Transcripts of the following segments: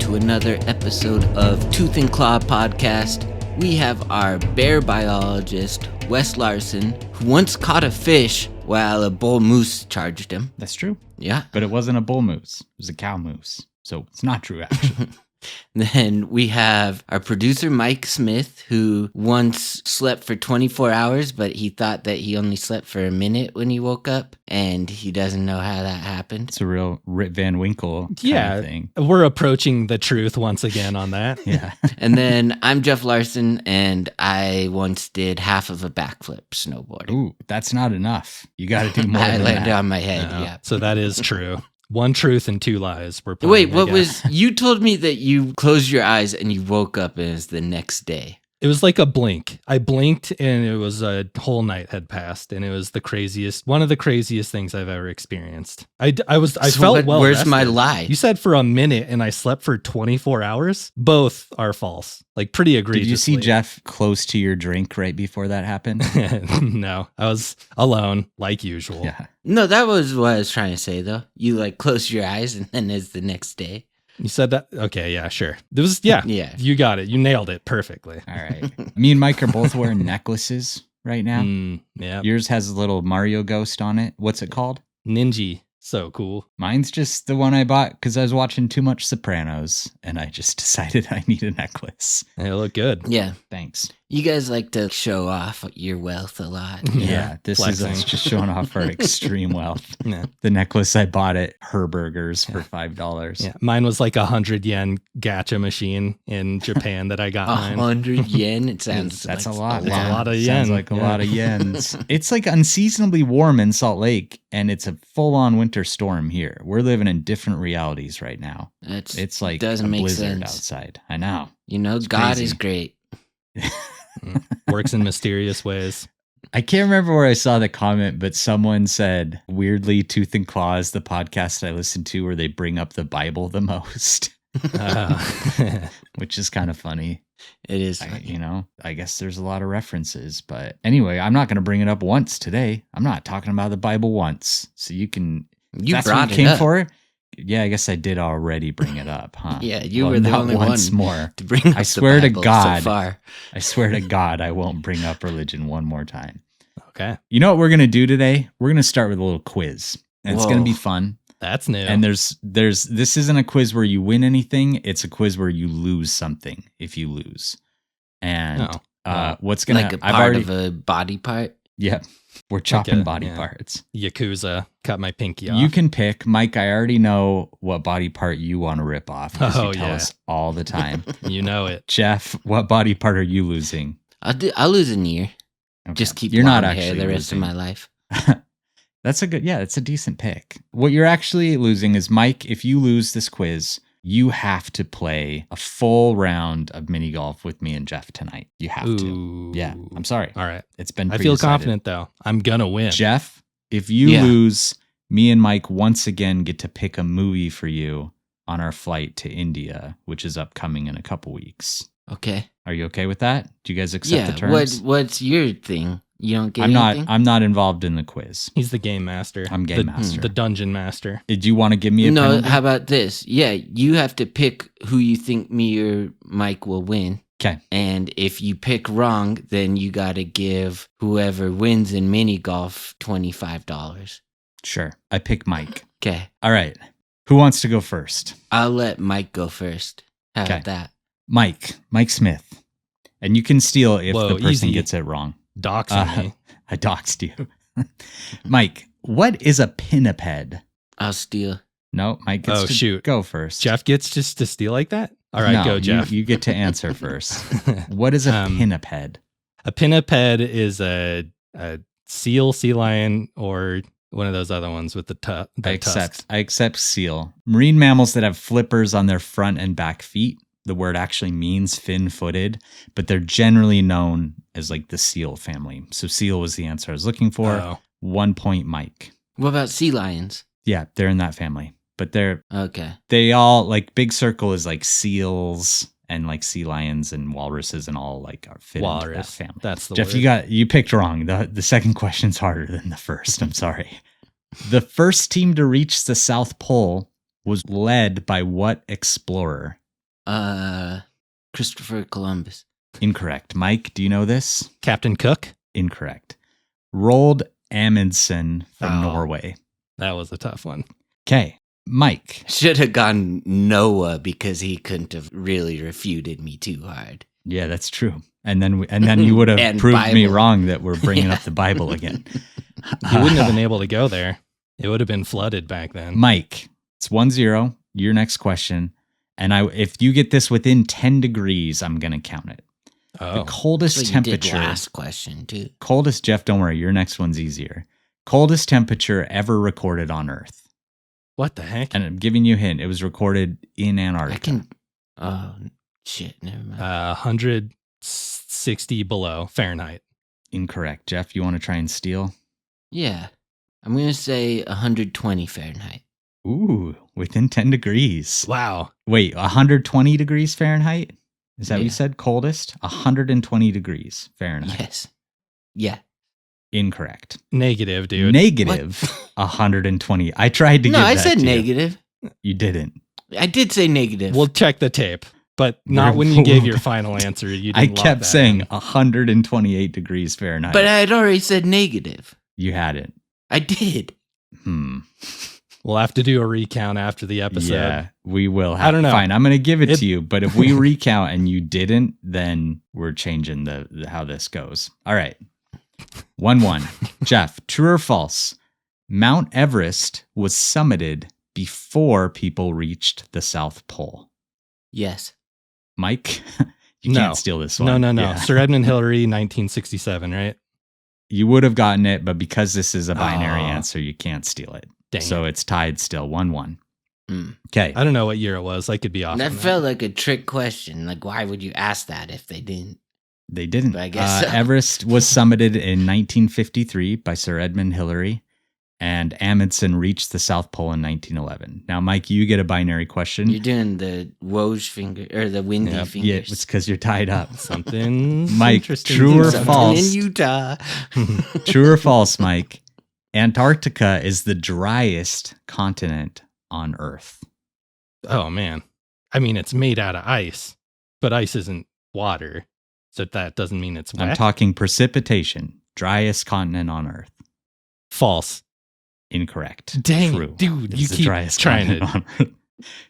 to another episode of Tooth and Claw Podcast. We have our bear biologist, Wes Larson, who once caught a fish while a bull moose charged him. That's true. Yeah. But it wasn't a bull moose. It was a cow moose. So it's not true, actually. Then we have our producer, Mike Smith, who once slept for 24 hours, but he thought that he only slept for a minute when he woke up, and he doesn't know how that happened. It's a real Rip Van Winkle kind of thing. We're approaching the truth once again on that. Yeah. And then I'm Jeff Larson, and I once did half of a backflip snowboarding. Ooh, that's not enough. You got to do more I than landed that. on my head, No. yeah. So that is true. One truth and two lies. We're playing, Wait, what I was, guess. you told me that you closed your eyes and you woke up and it's the next day. It was like a blink. I blinked and it was a whole night had passed, and it was one of the craziest things I've ever experienced. I felt well Where's rested. my lie? You said for a minute and I slept for 24 hours. Both are false. Like pretty egregiously. Did you see Jeff close to your drink right before that happened? No, I was alone like usual. Yeah. No, that was what I was trying to say, though. You like close your eyes and then it's the next day. You said that? Okay, yeah, sure. There was, yeah, you got it. You nailed it perfectly. All right. Me and Mike are both wearing necklaces right now. Yeah. Yours has a little Mario ghost on it. What's it called? Ninja. So cool. Mine's just the one I bought because I was watching too much Sopranos and I just decided I need a necklace. They look good. Yeah. Thanks. You guys like to show off your wealth a lot. Yeah, this flexing. is us just showing off our extreme wealth. Yeah. The necklace I bought at Herberger's for $5. Yeah. Mine was like 100 yen gacha machine in Japan that I got mine. 100 yen? It sounds That's like a lot. That's a lot of yen. Sounds like a Yeah. lot of yens. It's like unseasonably warm in Salt Lake, and it's a full-on winter storm here. We're living in different realities right now. It's like doesn't a make blizzard sense. outside. I know. You know, It's God crazy. is great. Works in mysterious ways. I can't remember where I saw the comment, but someone said, weirdly, Tooth and Claw is the podcast I listen to where they bring up the Bible the most, which is kind of funny. It is funny. I guess there's a lot of references, but anyway, I'm not going to bring it up once today. I'm not talking about the Bible once. So you can, You that's brought what you it came up. for. Yeah, I guess I did already bring it up, huh? Yeah, you Well, were the not only once one more. to bring up I swear the to Bible God. so far. I swear to God, I won't bring up religion one more time. Okay. You know what we're going to do today? We're going to start with a little quiz. And it's going to be Whoa. fun. That's new. And this isn't a quiz where you win anything. It's a quiz where you lose something if you lose. And what's going Like a part of a body part? Yeah, we're chopping Like a- body yeah. parts. Yakuza cut my pinky off. You can pick. Mike, I already know what body part you want to rip off. 'Cause you tell us all the time. You know it. Jeff, what body part are you losing? I'll lose an ear. Okay. Just keep You're blonde not hair actually the rest losing. of my life. That's a decent pick. What you're actually losing is, Mike, if you lose this quiz, you have to play a full round of mini golf with me and Jeff tonight. You have to. Ooh. Yeah, I'm sorry. All right. It's been I feel pre-decided. confident though. I'm gonna win. Jeff, if you Yeah. lose, me and Mike once again get to pick a movie for you on our flight to India, which is upcoming in a couple weeks. Okay. Are you okay with that? Do you guys accept the Yeah. terms? What's your thing? You don't get I'm anything? not involved in the quiz. He's the game master. I'm game master. The dungeon master. Did you want to give me a No, penalty? how about this? Yeah, you have to pick who you think me or Mike will win. Okay. And if you pick wrong, then you got to give whoever wins in mini golf $25. Sure. I pick Mike. Okay. All right. Who wants to go first? I'll let Mike go first. How Okay. about that? Mike Smith. And you can steal if Whoa, the person easy. gets it wrong. Doxing me. I doxed you. Mike, what is a pinniped? I'll steal. No, Mike gets Oh, to shoot. go first. Jeff gets just to steal like that? All right, No, go, Jeff. You get to answer first. What is a pinniped? A pinniped is a seal, sea lion, or one of those other ones with the tusks. I accept seal. Marine mammals that have flippers on their front and back feet. The word actually means fin-footed, but they're generally known as like the seal family. So seal was the answer I was looking for. Oh. 1 point, Mike. What about sea lions? Yeah, they're in that family. But Okay. they all, like, big circle is like seals and like sea lions and walruses and all like are fit into that Walrus. family. That's the Jeff, word. you picked wrong. The second question's harder than the first. I'm sorry. The first team to reach the South Pole was led by what explorer? Christopher Columbus. Incorrect. Mike, do you know this? Captain Cook? Incorrect. Roald Amundsen from Norway. That was a tough one. Okay. Mike. Should have gone Noah because he couldn't have really refuted me too hard. Yeah, that's true. And then you would have proved me wrong that we're bringing up the Bible again. You wouldn't have been able to go there. It would have been flooded back then. Mike, it's 1-0. Your next question. And if you get this within 10 degrees, I'm going to count it. The coldest temperature. Last question, too. Coldest, Jeff, don't worry. Your next one's easier. Coldest temperature ever recorded on Earth. What the heck? And I'm giving you a hint. It was recorded in Antarctica. Oh, shit. Never mind. 160 below Fahrenheit. Incorrect. Jeff, you want to try and steal? Yeah. I'm going to say 120 Fahrenheit. Ooh, within 10 degrees. Wow. Wait, 120 degrees Fahrenheit? Is that what you said? Coldest? 120 degrees Fahrenheit. Yes. Yeah. Incorrect. Negative, dude. Negative 120. I tried to give that I said to negative. You didn't. I did say negative. We'll check the tape, but not when you gave your final answer. You didn't. I kept saying 128 degrees Fahrenheit. But I had already said negative. You hadn't. I did. We'll have to do a recount after the episode. Yeah, we will. I don't know. Fine, I'm going to give it to you. But if we recount and you didn't, then we're changing the how this goes. All right. 1-1. Jeff, true or false? Mount Everest was summited before people reached the South Pole. Yes. Mike, you can't steal this one. No. Yeah. Sir Edmund Hillary, 1967, right? You would have gotten it, but because this is a binary answer, you can't steal it. Dang so it's tied still 1-1. Okay. I don't know what year it was. I could be off. That felt like a trick question. Like, why would you ask that if they didn't? They didn't. But I guess so. Everest was summited in 1953 by Sir Edmund Hillary, and Amundsen reached the South Pole in 1911. Now, Mike, you get a binary question. You're doing the Woj finger or the windy fingers. Yeah, it's because you're tied up. Something Mike, interesting. true or Something false? in Utah. True or false, Mike? Antarctica is the driest continent on Earth. Oh, man. I mean, it's made out of ice, but ice isn't water. So that doesn't mean it's wet. I'm talking precipitation. Driest continent on Earth. False. Incorrect. Dang, True. dude, you the keep driest trying continent on Earth.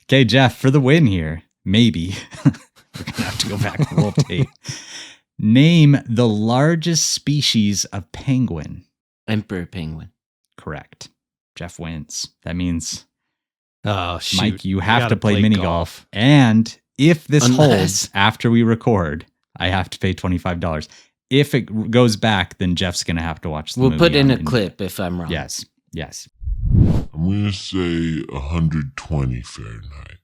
Okay, Jeff, for the win here. Maybe. We're going to have to go back to roll tape. Name the largest species of penguin. Emperor penguin. Correct. Jeff wins. That means, Oh, shoot. Mike, you have gotta to play mini golf. And if this holds after we record, I have to pay $25. If it goes back, then Jeff's going to have to watch the movie. We'll put in a clip if I'm wrong. Yes. I'm going to say 120 Fahrenheit.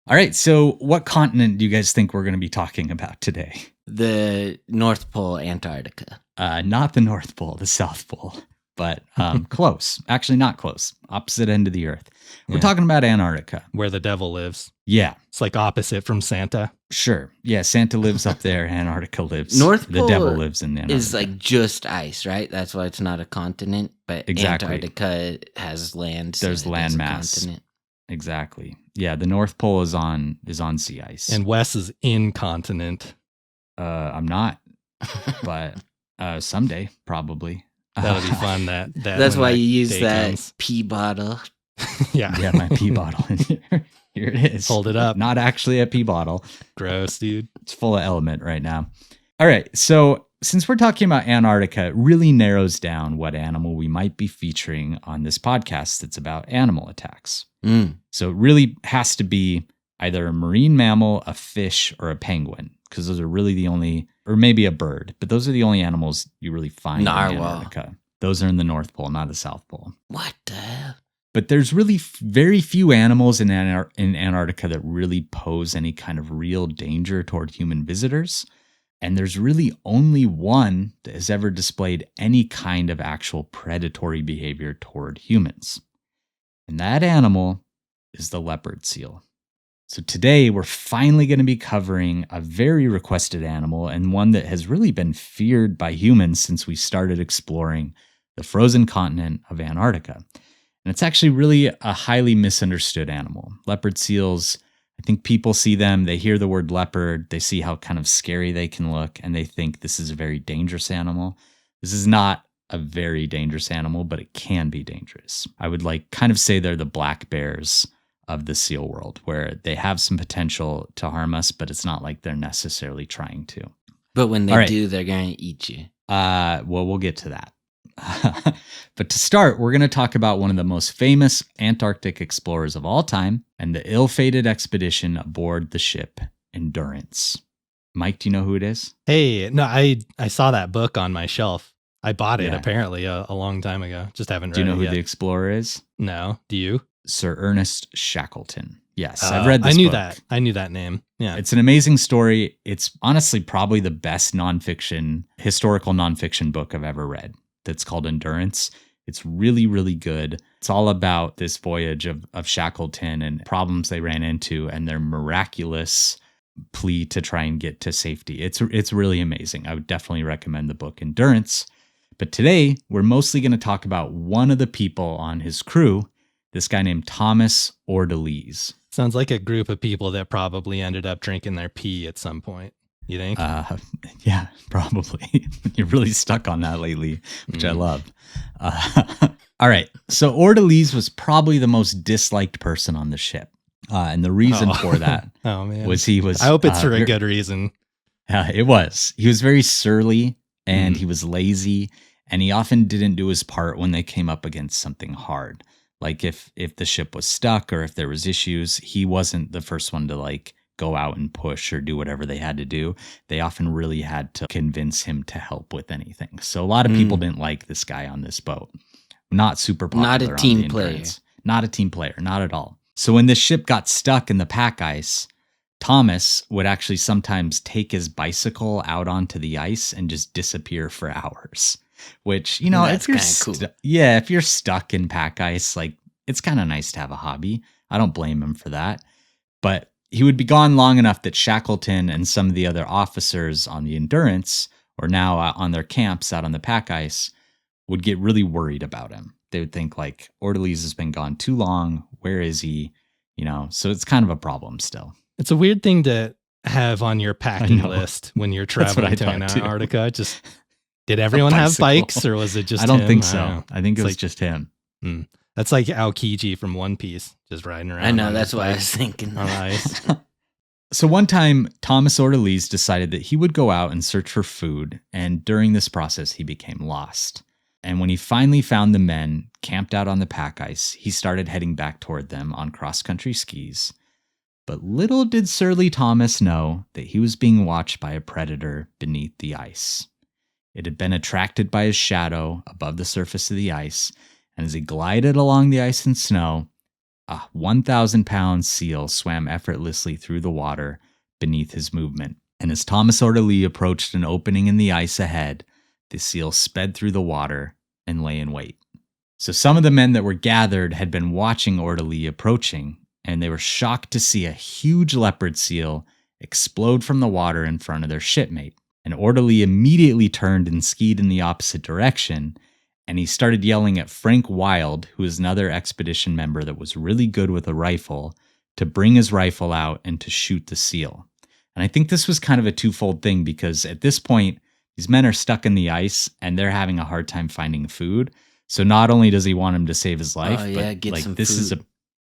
All right. So what continent do you guys think we're going to be talking about today? The North Pole, Antarctica. Not the North Pole, the South Pole, but close. Actually, not close. Opposite end of the Earth. We're talking about Antarctica. Where the devil lives. Yeah. It's like opposite from Santa. Sure. Yeah, Santa lives up there. Antarctica lives. North The Pole devil lives in Antarctica. Is like just ice, right? That's why it's not a continent. But Exactly. Antarctica has land. so There's it is land a mass. continent. Exactly. Yeah, the North Pole is on sea ice. And Wes is incontinent. I'm not, but someday probably. That'll be fun. That's why you use day that comes. pee bottle. Yeah. Yeah, my pee bottle in here. Here it is. Hold it up. Not actually a pee bottle. Gross, dude. It's full of element right now. All right. So since we're talking about Antarctica, it really narrows down what animal we might be featuring on this podcast that's about animal attacks. So it really has to be either a marine mammal, a fish, or a penguin, because those are really the only, or maybe a bird, but those are the only animals you really find in Antarctica. Those are in the North Pole, not the South Pole. What the hell? But there's really very few animals in Antarctica that really pose any kind of real danger toward human visitors. And there's really only one that has ever displayed any kind of actual predatory behavior toward humans. And that animal is the leopard seal. So today we're finally going to be covering a very requested animal and one that has really been feared by humans since we started exploring the frozen continent of Antarctica. And it's actually really a highly misunderstood animal. Leopard seals I think people see them, they hear the word leopard, they see how kind of scary they can look, and they think this is a very dangerous animal. This is not a very dangerous animal, but it can be dangerous. I would kind of say they're the black bears of the seal world, where they have some potential to harm us, but it's not like they're necessarily trying to. But when they do, they're going to eat you. Well, we'll get to that. But to start, we're going to talk about one of the most famous Antarctic explorers of all time and the ill-fated expedition aboard the ship Endurance. Mike, do you know who it is? Hey, no, I saw that book on my shelf. I bought it apparently a long time ago. Just haven't read it yet. Do you know who the explorer is? No. Do you? Sir Ernest Shackleton. Yes, I've read this book. I knew that name. Yeah. It's an amazing story. It's honestly probably the best historical nonfiction book I've ever read. That's called Endurance. It's really, really good. It's all about this voyage of Shackleton and problems they ran into and their miraculous plea to try and get to safety. It's really amazing. I would definitely recommend the book Endurance. But today, we're mostly going to talk about one of the people on his crew, this guy named Thomas Ordelise. Sounds like a group of people that probably ended up drinking their pee at some point. You think? Yeah, probably. You're really stuck on that lately, which I love. All right. So Ordelise was probably the most disliked person on the ship. And the reason for that was he was... I hope it's for a good reason. It was. He was very surly and he was lazy, and he often didn't do his part when they came up against something hard. Like if the ship was stuck or if there was issues, he wasn't the first one to go out and push or do whatever they had to do. They often really had to convince him to help with anything. So a lot of people didn't like this guy on this boat. Not super popular. Not a team player. Not a team player. Not at all. So when this ship got stuck in the pack ice, Thomas would actually sometimes take his bicycle out onto the ice and just disappear for hours. Which, that's if you're cool. if you're stuck in pack ice, it's kind of nice to have a hobby. I don't blame him for that. But he would be gone long enough that Shackleton and some of the other officers on the Endurance, or now on their camps out on the pack ice, would get really worried about him. They would think Ordelise has been gone too long. Where is he? So it's kind of a problem still. It's a weird thing to have on your packing list when you're traveling to Antarctica. Just did everyone have bikes, or was it just him? I don't think so. I think it was just him. That's like Aokiji from One Piece, just riding around. I know, that's what I was thinking. On ice. So one time, Thomas Ordelise decided that he would go out and search for food, and during this process, he became lost. And when he finally found the men camped out on the pack ice, he started heading back toward them on cross-country skis. But little did surly Thomas know that he was being watched by a predator beneath the ice. It had been attracted by his shadow above the surface of the ice, and as he glided along the ice and snow, a 1,000-pound seal swam effortlessly through the water beneath his movement. And as Thomas Ordelise approached an opening in the ice ahead, the seal sped through the water and lay in wait. So some of the men that were gathered had been watching Ordelise approaching, and they were shocked to see a huge leopard seal explode from the water in front of their shipmate. And Ordelise immediately turned and skied in the opposite direction, and he started yelling at Frank Wild, who is another expedition member that was really good with a rifle, to bring his rifle out and to shoot the seal. And I think this was kind of a twofold thing, because at this point, these men are stuck in the ice and they're having a hard time finding food. So not only does he want him to save his life, but this is a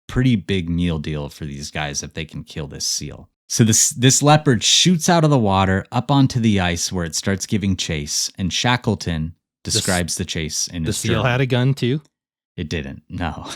pretty big meal deal for these guys if they can kill this seal. So this leopard shoots out of the water up onto the ice where it starts giving chase, and Shackleton describes the chase in his journal. The seal had a gun too? It didn't, no.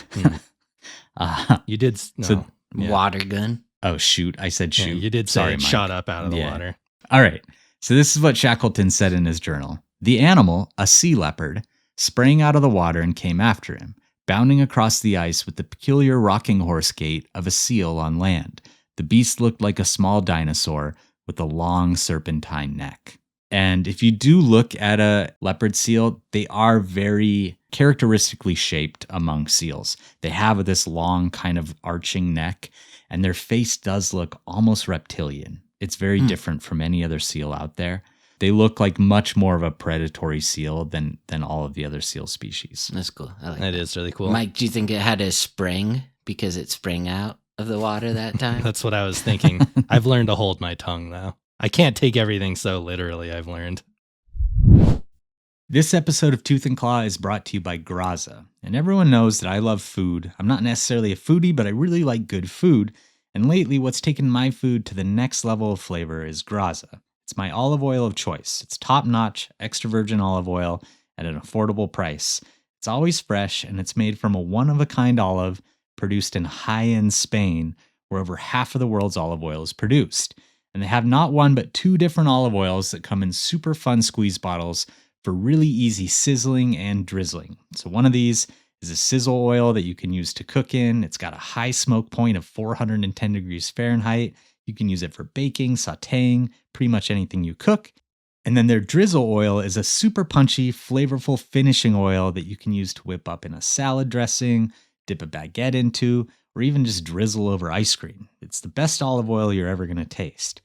You did, no. So, water gun. Oh, shoot. I said shoot. Yeah, you did say it shot up out of the water. All right. So this is what Shackleton said in his journal. The animal, a sea leopard, sprang out of the water and came after him, bounding across the ice with the peculiar rocking horse gait of a seal on land. The beast looked like a small dinosaur with a long serpentine neck. And if you do look at a leopard seal, they are very characteristically shaped among seals. They have this long kind of arching neck, and their face does look almost reptilian. It's very different from any other seal out there. They look like much more of a predatory seal than all of the other seal species. That's cool. I like That is really cool. Mike, do you think it had a spring because it sprang out? of the water that time. That's what I was thinking. I've learned to hold my tongue, though. I can't take everything so literally, I've learned. This episode of Tooth and Claw is brought to you by Graza. And everyone knows that I love food. I'm not necessarily a foodie, but I really like good food. And lately, what's taken my food to the next level of flavor is Graza. It's my olive oil of choice. It's top-notch, extra virgin olive oil at an affordable price. It's always fresh, and it's made from a one-of-a-kind olive produced in high-end Spain, where over half of the world's olive oil is produced. And they have not one but two different olive oils that come in super fun squeeze bottles for really easy sizzling and drizzling. So one of these is a sizzle oil that you can use to cook in. It's got a high smoke point of 410 degrees Fahrenheit. You can use it for baking, sauteing, pretty much anything you cook. And then their drizzle oil is a super punchy, flavorful finishing oil that you can use to whip up in a salad dressing, dip a baguette into, or even just drizzle over ice cream. It's the best olive oil you're ever going to taste.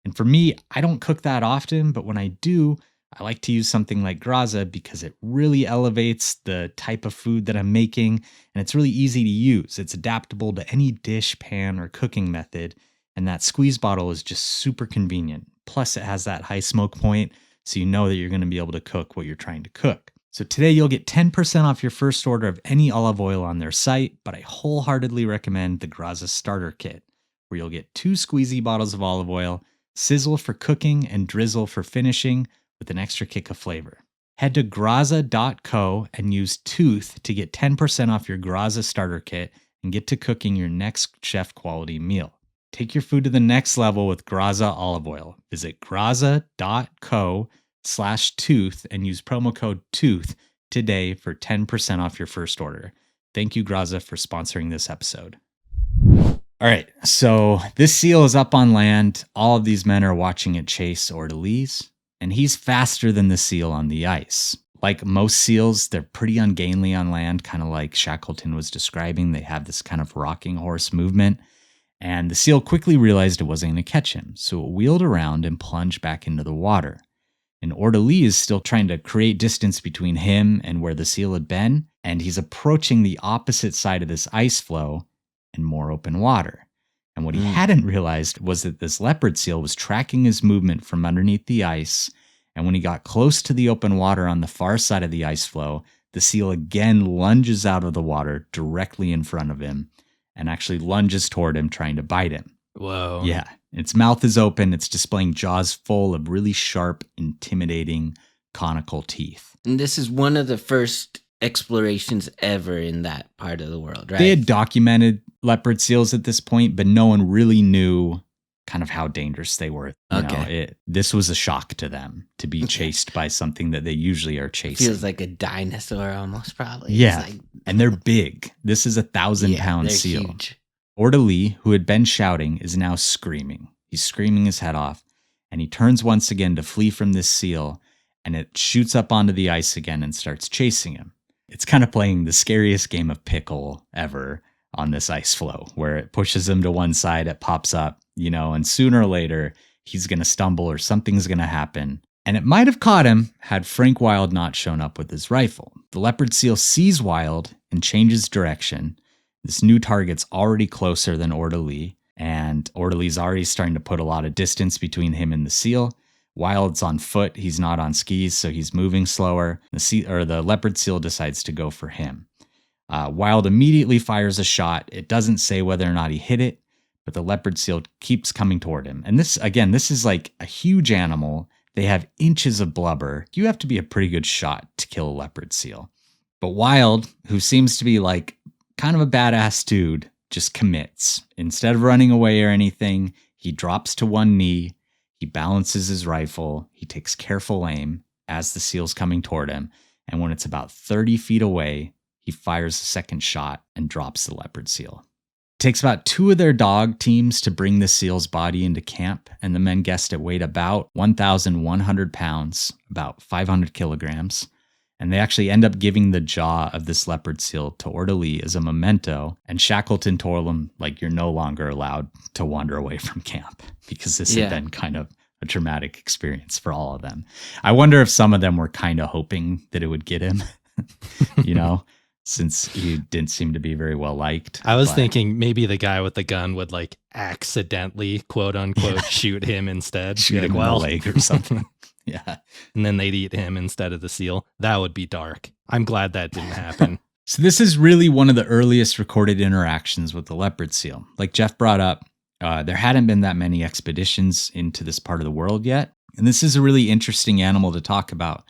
And for me, I don't cook that often, but when I do, I like to use something like Graza because it really elevates the type of food that I'm making, and it's really easy to use. It's adaptable to any dish, pan, or cooking method, and that squeeze bottle is just super convenient. Plus, it has that high smoke point, so you know that you're going to be able to cook what you're trying to cook. So today you'll get 10% off your first order of any olive oil on their site, but I wholeheartedly recommend the Graza Starter Kit, where you'll get 2 squeezy bottles of olive oil, sizzle for cooking and drizzle for finishing, with an extra kick of flavor. Head to graza.co and use Tooth to get 10% off your Graza Starter Kit and get to cooking your next chef-quality meal. Take your food to the next level with Graza olive oil. Visit graza.co/tooth and use promo code TOOTH today for 10% off your first order. Thank you, Graza, for sponsoring this episode. All right, so this seal is up on land. All of these men are watching it chase Orderlies, and he's faster than the seal on the ice. Like most seals, they're pretty ungainly on land, kind of like Shackleton was describing. They have this kind of rocking horse movement. And the seal quickly realized it wasn't going to catch him, so it wheeled around and plunged back into the water. And Orderly is still trying to create distance between him and where the seal had been, and he's approaching the opposite side of this ice floe and more open water. And what he hadn't realized was that this leopard seal was tracking his movement from underneath the ice, and when he got close to the open water on the far side of the ice floe, the seal again lunges out of the water directly in front of him, and actually lunges toward him, trying to bite him. Whoa. Yeah. Its mouth is open. It's displaying jaws full of really sharp, intimidating, conical teeth. And this is one of the first explorations ever in that part of the world, right? They had documented leopard seals at this point, but no one really knew kind of how dangerous they were. This was a shock to them to be chased by something that they usually are chasing. Feels like a dinosaur almost, probably. Yeah, and they're big. This is a 1,000-pound seal. Huge. Orderly, who had been shouting, is now screaming. He's screaming his head off, and he turns once again to flee from this seal, and it shoots up onto the ice again and starts chasing him. It's kind of playing the scariest game of pickle ever on this ice floe, where it pushes him to one side, it pops up, and sooner or later, he's going to stumble or something's going to happen. And it might have caught him had Frank Wild not shown up with his rifle. The leopard seal sees Wild and changes direction. This new target's already closer than Orderly, and Orderly's already starting to put a lot of distance between him and the seal. Wild's on foot, he's not on skis, so he's moving slower. The leopard seal decides to go for him. Wild immediately fires a shot. It doesn't say whether or not he hit it, but the leopard seal keeps coming toward him. And this is like a huge animal. They have inches of blubber. You have to be a pretty good shot to kill a leopard seal. But Wild, who seems to be like kind of a badass dude, just commits. Instead of running away or anything, he drops to one knee. He balances his rifle. He takes careful aim as the seal's coming toward him. And when it's about 30 feet away, he fires a second shot and drops the leopard seal. It takes about 2 of their dog teams to bring the seal's body into camp, and the men guessed it weighed about 1,100 pounds, about 500 kilograms. And they actually end up giving the jaw of this leopard seal to Orderly as a memento. And Shackleton told him, you're no longer allowed to wander away from camp, because this had been kind of a traumatic experience for all of them. I wonder if some of them were kind of hoping that it would get him, since he didn't seem to be very well liked. I was But thinking maybe the guy with the gun would like accidentally, quote unquote, shoot him instead. shoot Be him like, in the leg or something. Yeah. and then they'd eat him instead of the seal. That would be dark. I'm glad that didn't happen. So this is really one of the earliest recorded interactions with the leopard seal. Like Jeff brought up, there hadn't been that many expeditions into this part of the world yet. And this is a really interesting animal to talk about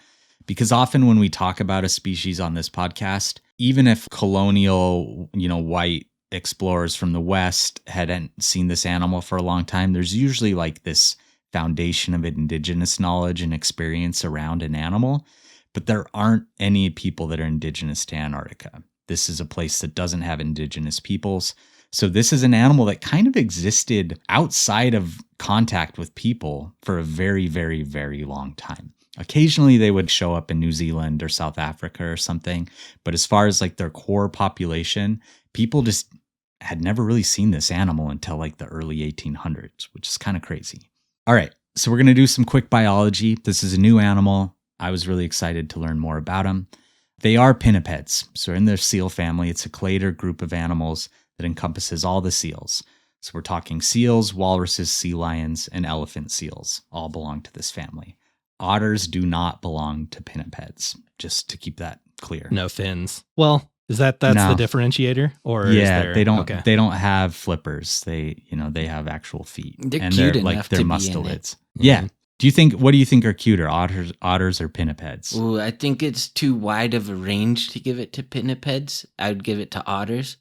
because often when we talk about a species on this podcast, even if colonial, white explorers from the West hadn't seen this animal for a long time, there's usually like this foundation of indigenous knowledge and experience around an animal. But there aren't any people that are indigenous to Antarctica. This is a place that doesn't have indigenous peoples. So this is an animal that kind of existed outside of contact with people for a very, very, very long time. Occasionally they would show up in New Zealand or South Africa or something. But as far as like their core population, people just had never really seen this animal until like the early 1800s, which is kind of crazy. All right, so we're going to do some quick biology. This is a new animal. I was really excited to learn more about them. They are pinnipeds. So in their seal family, it's a clade group of animals that encompasses all the seals. So we're talking seals, walruses, sea lions, and elephant seals all belong to this family. Otters do not belong to pinnipeds, just to keep that clear. No fins. Well, that's No. the differentiator? Or Yeah, is there, they don't. Okay. They don't have flippers. They have actual feet. They're and cute they're like enough they're to be in mustelids. it. Yeah. Mhm. What do you think are cuter, otters or pinnipeds? Ooh, I think it's too wide of a range to give it to pinnipeds. I would give it to otters.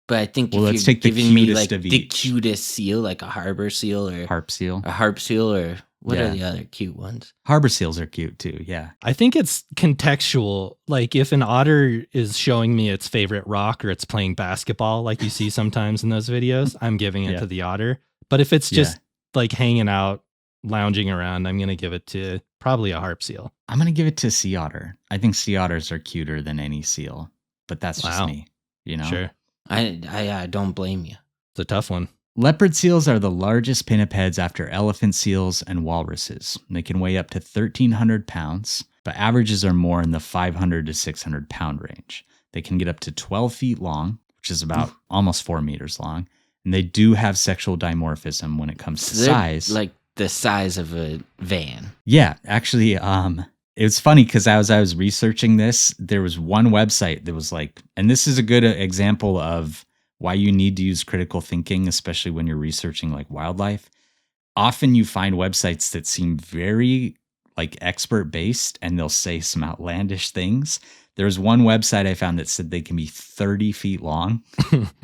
But I think Well, if let's you're take the giving me cutest like of the each. cutest seal, like a harbor seal or Harp seal. a harp seal, or what Yeah. are the other cute ones? Harbor seals are cute too. Yeah. I think it's contextual. Like if an otter is showing me its favorite rock or it's playing basketball, like you see sometimes in those videos, I'm giving it Yeah. to the otter. But if it's just Yeah. like hanging out, lounging around, I'm going to give it to probably a harp seal. I'm gonna give it to sea otter. I think sea otters are cuter than any seal, but that's just Wow. me. Sure. I don't blame you. It's a tough one. Leopard seals are the largest pinnipeds after elephant seals and walruses. They can weigh up to 1,300 pounds, but averages are more in the 500 to 600 pound range. They can get up to 12 feet long, which is about almost 4 meters long. And they do have sexual dimorphism when it comes to They're size. like the size of a van. Yeah, actually, it was funny because as I was researching this, there was one website that was like, and this is a good example of why you need to use critical thinking, especially when you're researching like wildlife. Often you find websites that seem very like expert based and they'll say some outlandish things. There was one website I found that said they can be 30 feet long,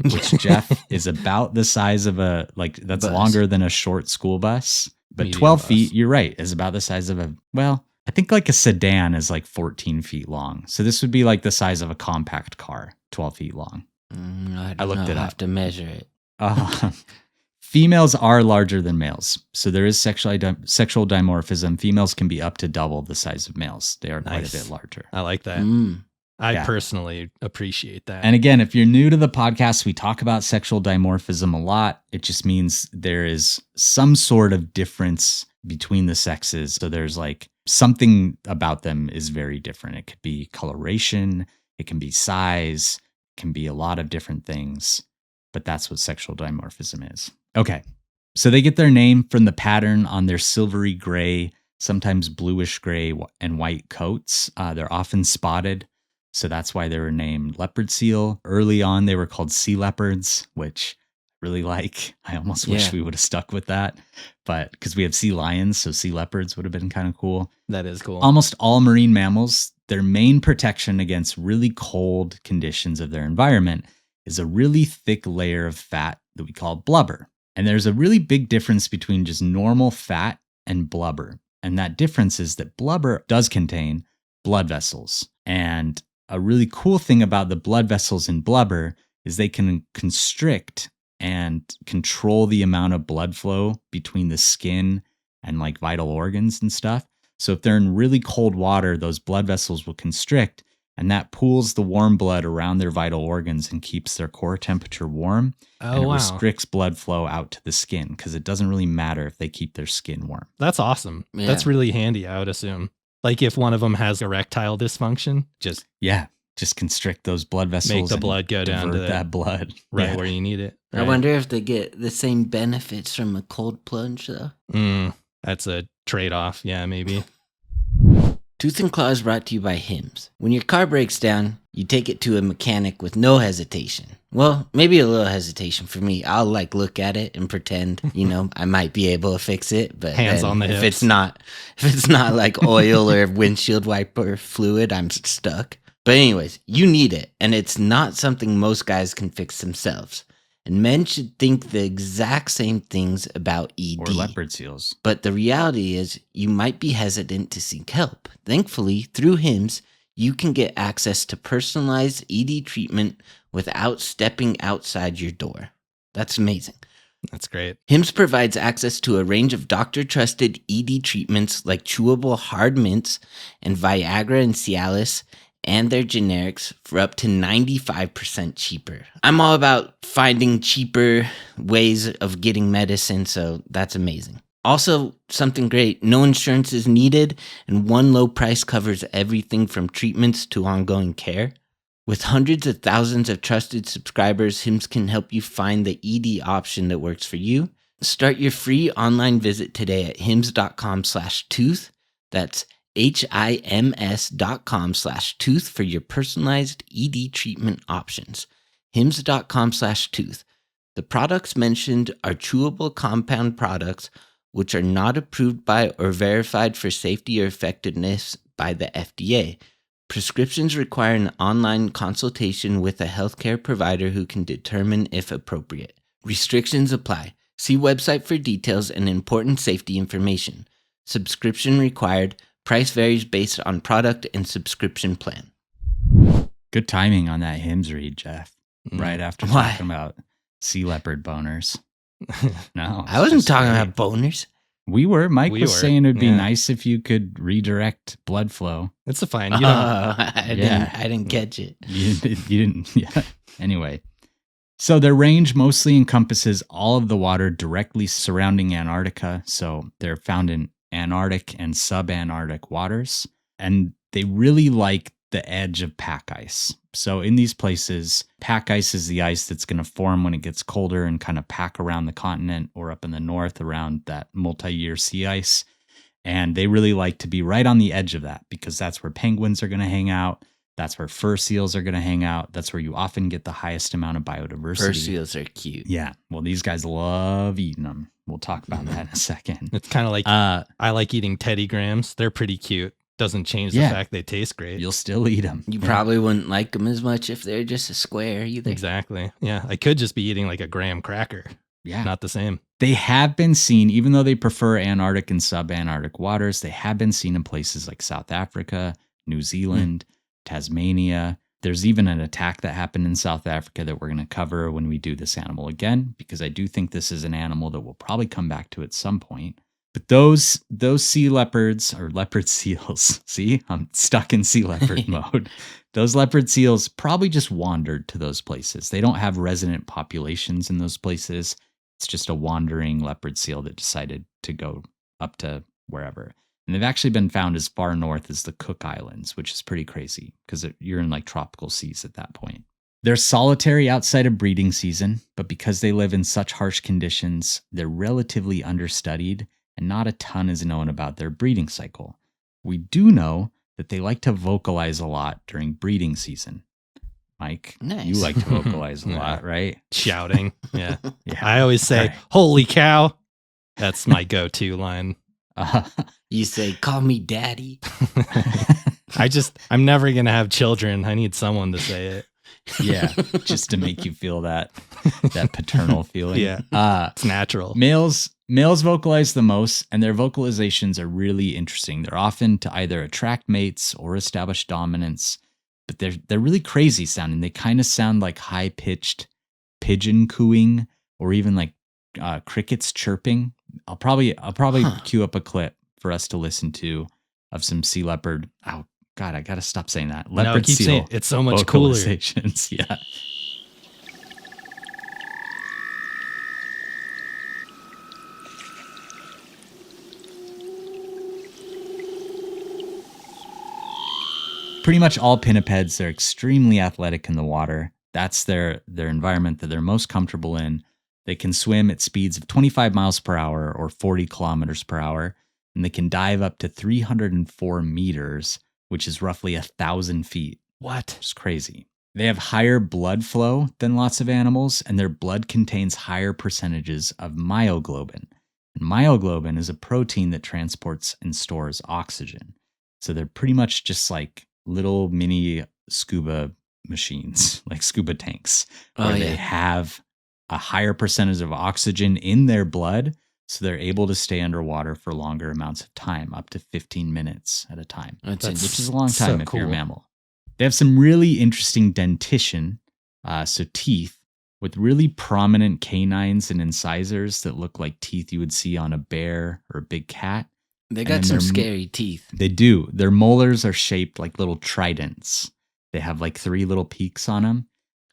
which Jeff is about the size of that's Bus. longer than a short school bus. But Medium 12 bus. feet, you're right, is about the size of I think like a sedan is like 14 feet long. So this would be like the size of a compact car, 12 feet long. I looked know. it I up. have to measure it. Females are larger than males. So there is sexual dimorphism. Females can be up to double the size of males. They are quite Nice. a bit larger. I like that. Mm. I Yeah. personally appreciate that. And again, if you're new to the podcast, we talk about sexual dimorphism a lot. It just means there is some sort of difference between the sexes. So there's like something about them is very different. It could be coloration, it can be size, it can be a lot of different things. But that's what sexual dimorphism is. Okay. So they get their name from the pattern on their silvery gray, sometimes bluish gray and white coats. They're often spotted. So that's why they were named leopard seal. Early on, they were called sea leopards, which I really like. I almost wish Yeah. we would have stuck with that. But because we have sea lions, so sea leopards would have been kind of cool. That is cool. Almost all marine mammals, their main protection against really cold conditions of their environment is a really thick layer of fat that we call blubber. And there's a really big difference between just normal fat and blubber. And that difference is that blubber does contain blood vessels. And a really cool thing about the blood vessels in blubber is they can constrict and control the amount of blood flow between the skin and like vital organs and stuff. So if they're in really cold water, those blood vessels will constrict and that pools the warm blood around their vital organs and keeps their core temperature warm. And Oh, it wow. restricts blood flow out to the skin because it doesn't really matter if they keep their skin warm. That's awesome. Yeah. That's really handy, I would assume. Like if one of them has erectile dysfunction, just Yeah, just constrict those blood vessels. Make the and blood go down to divert that blood right where you need it. I wonder if they get the same benefits from a cold plunge, though. That's a trade-off. Yeah, maybe. Tooth and Claw is brought to you by Hims. When your car breaks down, you take it to a mechanic with no hesitation. Well, maybe a little hesitation for me. I'll look at it and pretend, I might be able to fix it. But hands on the hips. If it's not like oil or windshield wiper fluid, I'm stuck. But anyways, you need it, and it's not something most guys can fix themselves. And men should think the exact same things about ED. Or leopard seals. But the reality is, you might be hesitant to seek help. Thankfully, through Hims, you can get access to personalized ED treatment without stepping outside your door. That's amazing. That's great. Hims provides access to a range of doctor-trusted ED treatments like chewable hard mints and Viagra and Cialis, and their generics for up to 95% cheaper. I'm all about finding cheaper ways of getting medicine, so that's amazing. Also, something great, no insurance is needed, and one low price covers everything from treatments to ongoing care. With hundreds of thousands of trusted subscribers, Hims can help you find the ED option that works for you. Start your free online visit today at hims.com/tooth. That's HIMS.com/tooth for your personalized ED treatment options. HIMS.com/tooth. The products mentioned are chewable compound products which are not approved by or verified for safety or effectiveness by the FDA. Prescriptions require an online consultation with a healthcare provider who can determine if appropriate. Restrictions apply. See website for details and important safety information. Subscription required. Price varies based on product and subscription plan. Good timing on that Hims read, Jeff. Right after talking about sea leopard boners. No, I wasn't talking about boners. We were. Mike was saying it'd be yeah. nice if you could redirect blood flow. It's fine. I didn't catch it. You didn't. Yeah. Anyway, so their range mostly encompasses all of the water directly surrounding Antarctica. So they're found in Antarctic and subantarctic waters, and they really like the edge of pack ice. So in these places, pack ice is the ice that's going to form when it gets colder and kind of pack around the continent, or up in the north around that multi-year sea ice. And they really like to be right on the edge of that because that's where penguins are going to hang out. That's where fur seals are going to hang out. That's where you often get the highest amount of biodiversity. Fur seals are cute. Yeah. Well, these guys love eating them. We'll talk about that in a second. It's kind of like I like eating Teddy Grahams. They're pretty cute. Doesn't change the fact they taste great. You'll still eat them. You probably wouldn't like them as much if they're just a square either. Exactly. Yeah. I could just be eating like a graham cracker. Yeah. Not the same. They have been seen, even though they prefer Antarctic and subantarctic waters, they have been seen in places like South Africa, New Zealand, Tasmania. There's even an attack that happened in South Africa that we're going to cover when we do this animal again, because I do think this is an animal that we'll probably come back to at some point. But those sea leopards or leopard seals, see, I'm stuck in sea leopard mode. Those leopard seals probably just wandered to those places. They don't have resident populations in those places. It's just a wandering leopard seal that decided to go up to wherever. And they've actually been found as far north as the Cook Islands, which is pretty crazy because you're in like tropical seas at that point. They're solitary outside of breeding season, but because they live in such harsh conditions, they're relatively understudied and not a ton is known about their breeding cycle. We do know that they like to vocalize a lot during breeding season. Mike, nice. You like to vocalize a lot, right? Shouting. Yeah. I always say, holy cow. That's my go-to line. You say, call me daddy. I'm never going to have children. I need someone to say it. Yeah, just to make you feel that paternal feeling. Yeah, it's natural. Males vocalize the most, and their vocalizations are really interesting. They're often to either attract mates or establish dominance, but they're really crazy sounding. They kind of sound like high-pitched pigeon cooing or even like crickets chirping. I'll probably cue up a clip for us to listen to of some sea leopard. Oh God, I gotta stop saying that. Leopard seal. Saying, it's so much cooler. Yeah. Pretty much all pinnipeds are extremely athletic in the water. That's their environment that they're most comfortable in. They can swim at speeds of 25 miles per hour or 40 kilometers per hour, and they can dive up to 304 meters, which is roughly 1,000 feet. What? It's crazy. They have higher blood flow than lots of animals, and their blood contains higher percentages of myoglobin. And myoglobin is a protein that transports and stores oxygen. So they're pretty much just like little mini scuba machines, like scuba tanks, where they have a higher percentage of oxygen in their blood, so they're able to stay underwater for longer amounts of time, up to 15 minutes at a time, which is a long time if you're a mammal. They have some really interesting dentition, so teeth, with really prominent canines and incisors that look like teeth you would see on a bear or a big cat. They got some scary teeth. They do. Their molars are shaped like little tridents. They have like 3 little peaks on them.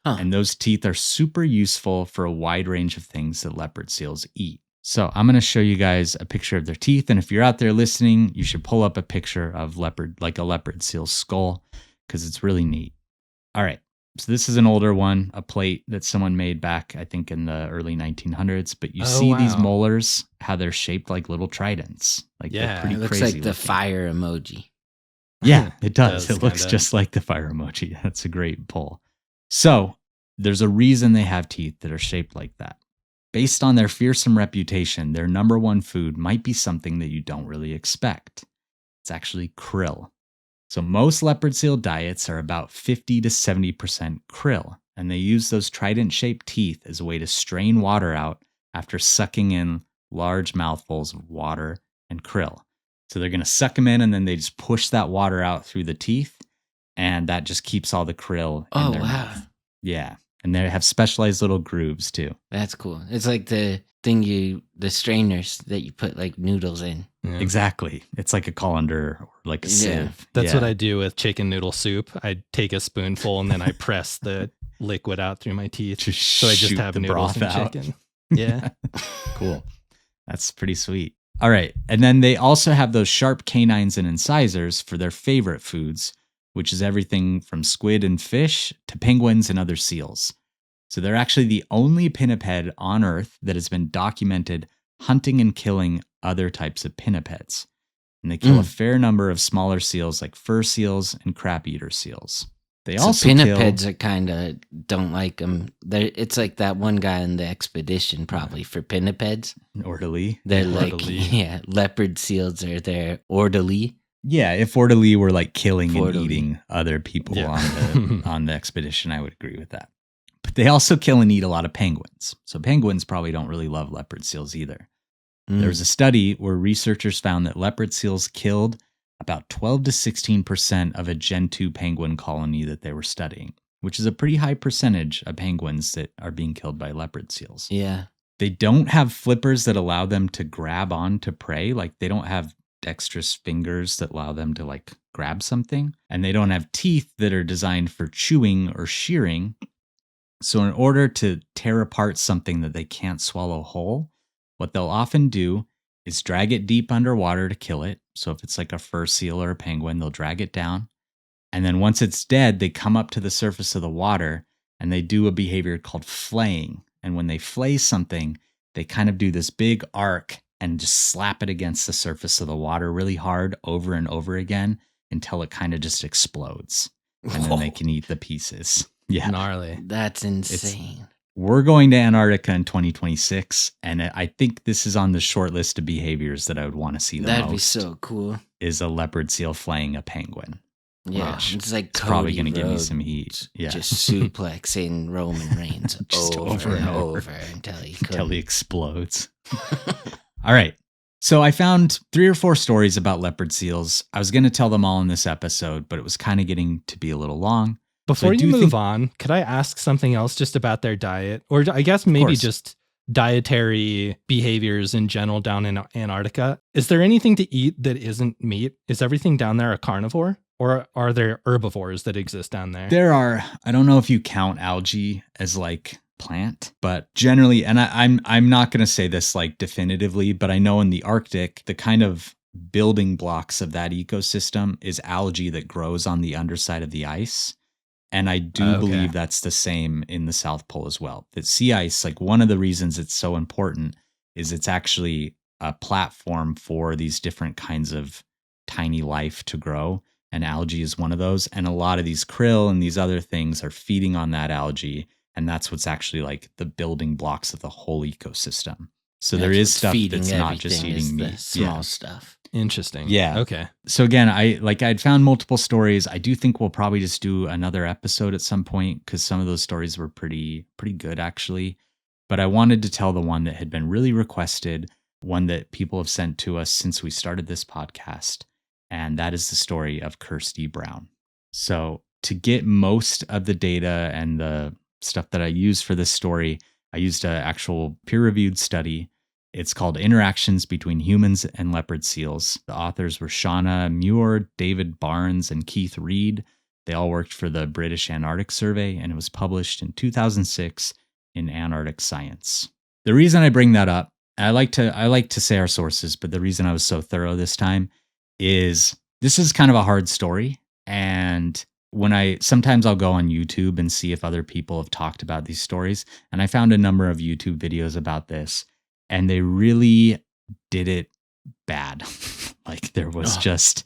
And those teeth are super useful for a wide range of things that leopard seals eat. So I'm going to show you guys a picture of their teeth. And if you're out there listening, you should pull up a picture of a leopard seal's skull, because it's really neat. All right. So this is an older one, a plate that someone made back, I think, in the early 1900s. But you see these molars, how they're shaped like little tridents. Like they're pretty it looks crazy like the fire emoji. Yeah, it does. It looks just like the fire emoji. That's a great pull. So there's a reason they have teeth that are shaped like that. Based on their fearsome reputation, their number one food might be something that you don't really expect. It's actually krill. So most leopard seal diets are about 50 to 70% krill, and they use those trident-shaped teeth as a way to strain water out after sucking in large mouthfuls of water and krill. So they're going to suck them in, and then they just push that water out through the teeth, and that just keeps all the krill in their mouth. Yeah, and they have specialized little grooves too. That's cool. It's like the strainers that you put like noodles in. Yeah. Exactly. It's like a colander or like a sieve. That's what I do with chicken noodle soup. I take a spoonful and then I press the liquid out through my teeth. So I just have noodles and chicken. Yeah. Cool. That's pretty sweet. All right. And then they also have those sharp canines and incisors for their favorite foods, which is everything from squid and fish to penguins and other seals. So they're actually the only pinniped on Earth that has been documented hunting and killing other types of pinnipeds. And they kill a fair number of smaller seals like fur seals and crab-eater seals. They also pinnipeds are kind of don't like them. It's like that one guy on the expedition probably for pinnipeds. Orderly. They're leopard seals are their orderly. Yeah, if orderly were like killing and eating other people on the expedition, I would agree with that. But they also kill and eat a lot of penguins. So penguins probably don't really love leopard seals either. There was a study where researchers found that leopard seals killed about 12 to 16% of a Gen 2 penguin colony that they were studying, which is a pretty high percentage of penguins that are being killed by leopard seals. Yeah. They don't have flippers that allow them to grab on to prey. Like they don't have dexterous fingers that allow them to like grab something. And they don't have teeth that are designed for chewing or shearing. So in order to tear apart something that they can't swallow whole, what they'll often do is drag it deep underwater to kill it. So if it's like a fur seal or a penguin, they'll drag it down. And then once it's dead, they come up to the surface of the water and they do a behavior called flaying. And when they flay something, they kind of do this big arc and just slap it against the surface of the water really hard over and over again until it kind of just explodes. And then they can eat the pieces. Yeah. Gnarly. That's insane. We're going to Antarctica in 2026, and I think this is on the short list of behaviors that I would want to see the most. That'd be so cool. Is a leopard seal flaying a penguin. Yeah, it's like it's probably going to give me some heat. Yeah, just suplexing Roman Reigns over and over until he explodes. All right. So I found 3 or 4 stories about leopard seals. I was going to tell them all in this episode, but it was kind of getting to be a little long. Before you move on, could I ask something else just about their diet? Or I guess maybe just dietary behaviors in general down in Antarctica. Is there anything to eat that isn't meat? Is everything down there a carnivore? Or are there herbivores that exist down there? There are. I don't know if you count algae as like plant, but generally, and I'm not going to say this like definitively, but I know in the Arctic, the kind of building blocks of that ecosystem is algae that grows on the underside of the ice. And I do believe that's the same in the South Pole as well. That sea ice, like one of the reasons it's so important is it's actually a platform for these different kinds of tiny life to grow. And algae is one of those. And a lot of these krill and these other things are feeding on that algae. And that's what's actually like the building blocks of the whole ecosystem. So there is stuff that's not just eating meat. The small stuff. Interesting. Yeah. Okay. So again, I'd found multiple stories. I do think we'll probably just do another episode at some point because some of those stories were pretty good actually. But I wanted to tell the one that had been really requested, one that people have sent to us since we started this podcast. And that is the story of Kirsty Brown. So to get most of the data and the stuff that I used for this story, I used an actual peer-reviewed study. It's called Interactions Between Humans and Leopard Seals. The authors were Shauna Muir, David Barnes, and Keith Reed. They all worked for the British Antarctic Survey, and it was published in 2006 in Antarctic Science. The reason I bring that up, I like to say our sources, but the reason I was so thorough this time is this is kind of a hard story. And sometimes I'll go on YouTube and see if other people have talked about these stories. And I found a number of YouTube videos about this, and they really did it bad. Like there was just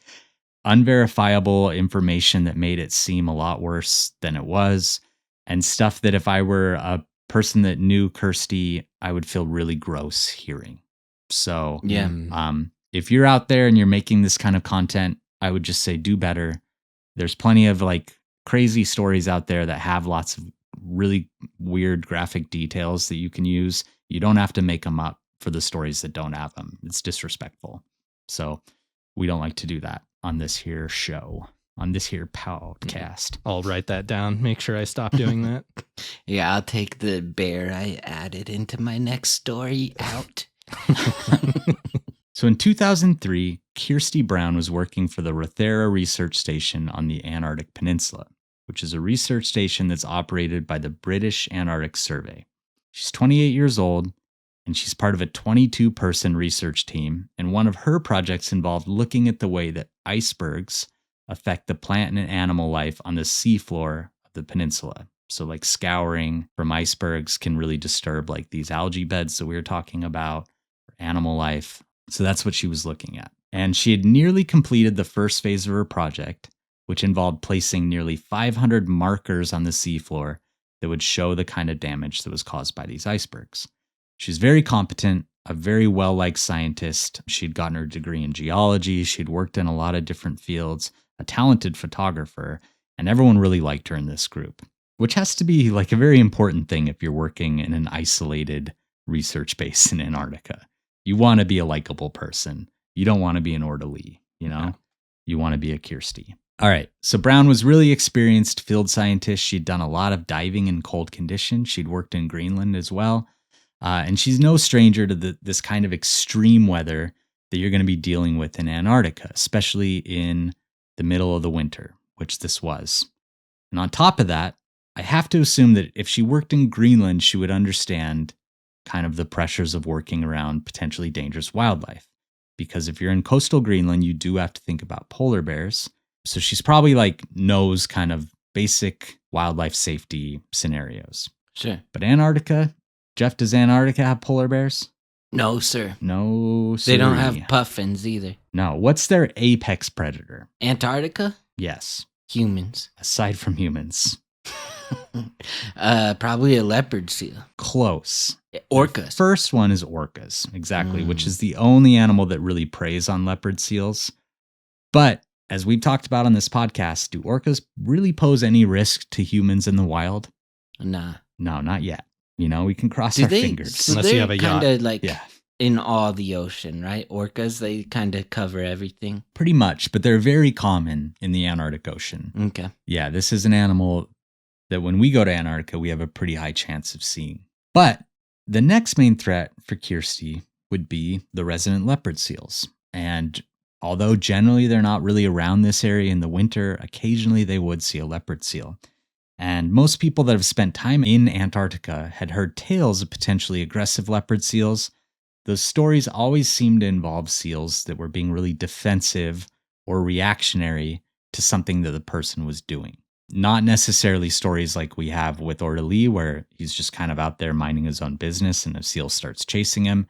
unverifiable information that made it seem a lot worse than it was, and stuff that if I were a person that knew Kirsty, I would feel really gross hearing. So yeah. If you're out there and you're making this kind of content, I would just say do better. There's plenty of like crazy stories out there that have lots of really weird graphic details that you can use. You don't have to make them up for the stories that don't have them. It's disrespectful. So we don't like to do that on this here show, on this here podcast. I'll write that down. Make sure I stop doing that. Yeah, I'll take the bear I added into my next story out. So in 2003, Kirsty Brown was working for the Rothera Research Station on the Antarctic Peninsula, which is a research station that's operated by the British Antarctic Survey. She's 28 years old, and she's part of a 22-person research team, and one of her projects involved looking at the way that icebergs affect the plant and animal life on the seafloor of the peninsula. So like scouring from icebergs can really disturb like these algae beds that we were talking about, or animal life. So that's what she was looking at. And she had nearly completed the first phase of her project, which involved placing nearly 500 markers on the seafloor that would show the kind of damage that was caused by these icebergs. She's very competent, a very well-liked scientist. She'd gotten her degree in geology. She'd worked in a lot of different fields, a talented photographer, and everyone really liked her in this group, which has to be like a very important thing if you're working in an isolated research base in Antarctica. You want to be a likable person. You don't want to be an orderly, you know? Yeah. You want to be a Kirsty. All right. So Brown was really experienced field scientist. She'd done a lot of diving in cold conditions. She'd worked in Greenland as well. And she's no stranger to this kind of extreme weather that you're going to be dealing with in Antarctica, especially in the middle of the winter, which this was. And on top of that, I have to assume that if she worked in Greenland, she would understand kind of the pressures of working around potentially dangerous wildlife. Because if you're in coastal Greenland, you do have to think about polar bears. So she's probably like knows kind of basic wildlife safety scenarios. Sure. But Antarctica, Jeff, does Antarctica have polar bears? No, sir. No, sir. They don't have puffins either. No. What's their apex predator? Antarctica? Yes. Humans. Aside from humans. Probably a leopard seal. Close. Orcas. The first one is orcas, exactly, which is the only animal that really preys on leopard seals. But as we've talked about on this podcast, do orcas really pose any risk to humans in the wild? Nah. No, not yet. You know, we can cross our fingers. So unless you have a yacht. Kind of like in all the ocean, right? Orcas, they kind of cover everything. Pretty much, but they're very common in the Antarctic Ocean. Okay. Yeah, this is an animal that when we go to Antarctica, we have a pretty high chance of seeing. But the next main threat for Kirsty would be the resident leopard seals. And although generally they're not really around this area in the winter, occasionally they would see a leopard seal. And most people that have spent time in Antarctica had heard tales of potentially aggressive leopard seals. those stories always seem to involve seals that were being really defensive or reactionary to something that the person was doing. Not necessarily stories like we have with Orderly, where he's just kind of out there minding his own business and a seal starts chasing him.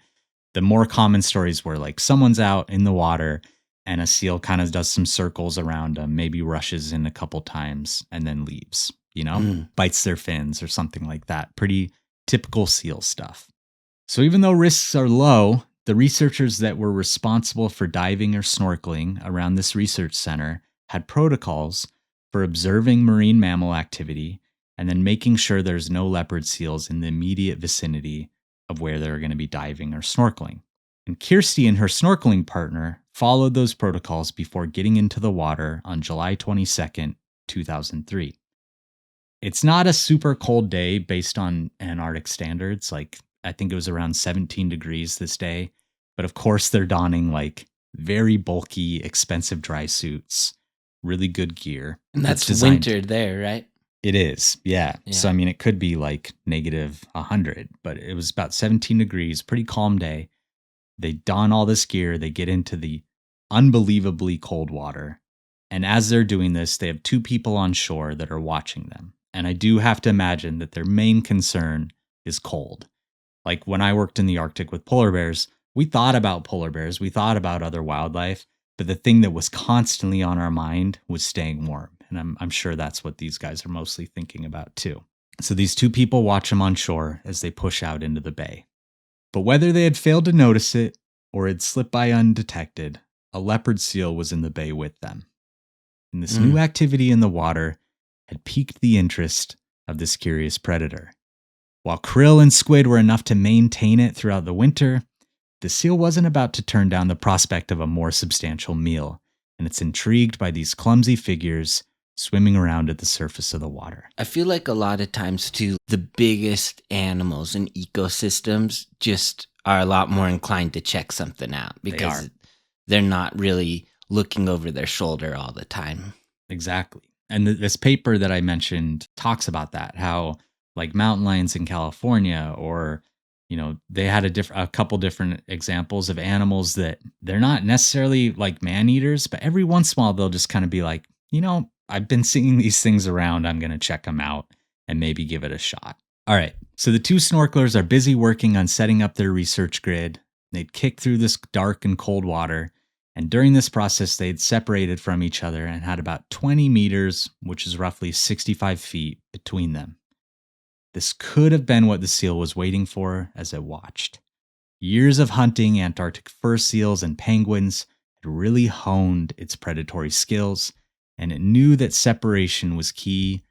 The more common stories were like someone's out in the water and a seal kind of does some circles around them, maybe rushes in a couple times and then leaves, bites their fins or something like that. Pretty typical seal stuff. So even though risks are low, the researchers that were responsible for diving or snorkeling around this research center had protocols for observing marine mammal activity and then making sure there's no leopard seals in the immediate vicinity of where they're going to be diving or snorkeling. And Kirsty and her snorkeling partner followed those protocols before getting into the water on July 22nd, 2003. It's not a super cold day based on Antarctic standards. Like, I think it was around 17 degrees this day. But of course, they're donning like very bulky, expensive dry suits, really good gear. And that's winter there, right? It is, yeah. So, I mean, it could be like negative 100, but it was about 17 degrees, pretty calm day. They don all this gear. They get into the unbelievably cold water. And as they're doing this, they have 2 people on shore that are watching them. And I do have to imagine that their main concern is cold. Like when I worked in the Arctic with polar bears, we thought about polar bears, we thought about other wildlife, but the thing that was constantly on our mind was staying warm. And I'm sure that's what these guys are mostly thinking about too. So these 2 people watch them on shore as they push out into the bay. But whether they had failed to notice it or had slipped by undetected, a leopard seal was in the bay with them. And this new activity in the water had piqued the interest of this curious predator. While krill and squid were enough to maintain it throughout the winter, the seal wasn't about to turn down the prospect of a more substantial meal, and it's intrigued by these clumsy figures swimming around at the surface of the water. I feel like a lot of times, too, the biggest animals and ecosystems just are a lot more inclined to check something out because they're not really looking over their shoulder all the time. Exactly. And this paper that I mentioned talks about that, how like mountain lions in California, or, they had a couple different examples of animals that they're not necessarily like man eaters, but every once in a while they'll just kind of be like, I've been seeing these things around. I'm going to check them out and maybe give it a shot. All right. So the 2 snorkelers are busy working on setting up their research grid. They'd kick through this dark and cold water. And during this process, they'd separated from each other and had about 20 meters, which is roughly 65 feet, between them. This could have been what the seal was waiting for as it watched. Years of hunting Antarctic fur seals and penguins had really honed its predatory skills, and it knew that separation was key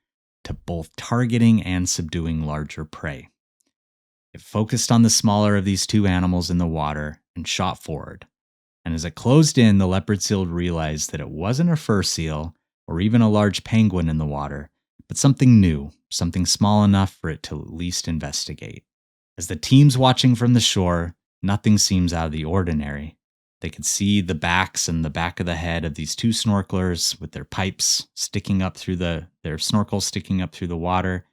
to both targeting and subduing larger prey. It focused on the smaller of these 2 animals in the water and shot forward. And as it closed in, the leopard seal realized that it wasn't a fur seal or even a large penguin in the water, but something new, something small enough for it to at least investigate. As the team's watching from the shore, nothing seems out of the ordinary. They could see the backs and the back of the head of these 2 snorkelers with their pipes sticking up through their snorkels sticking up through the water.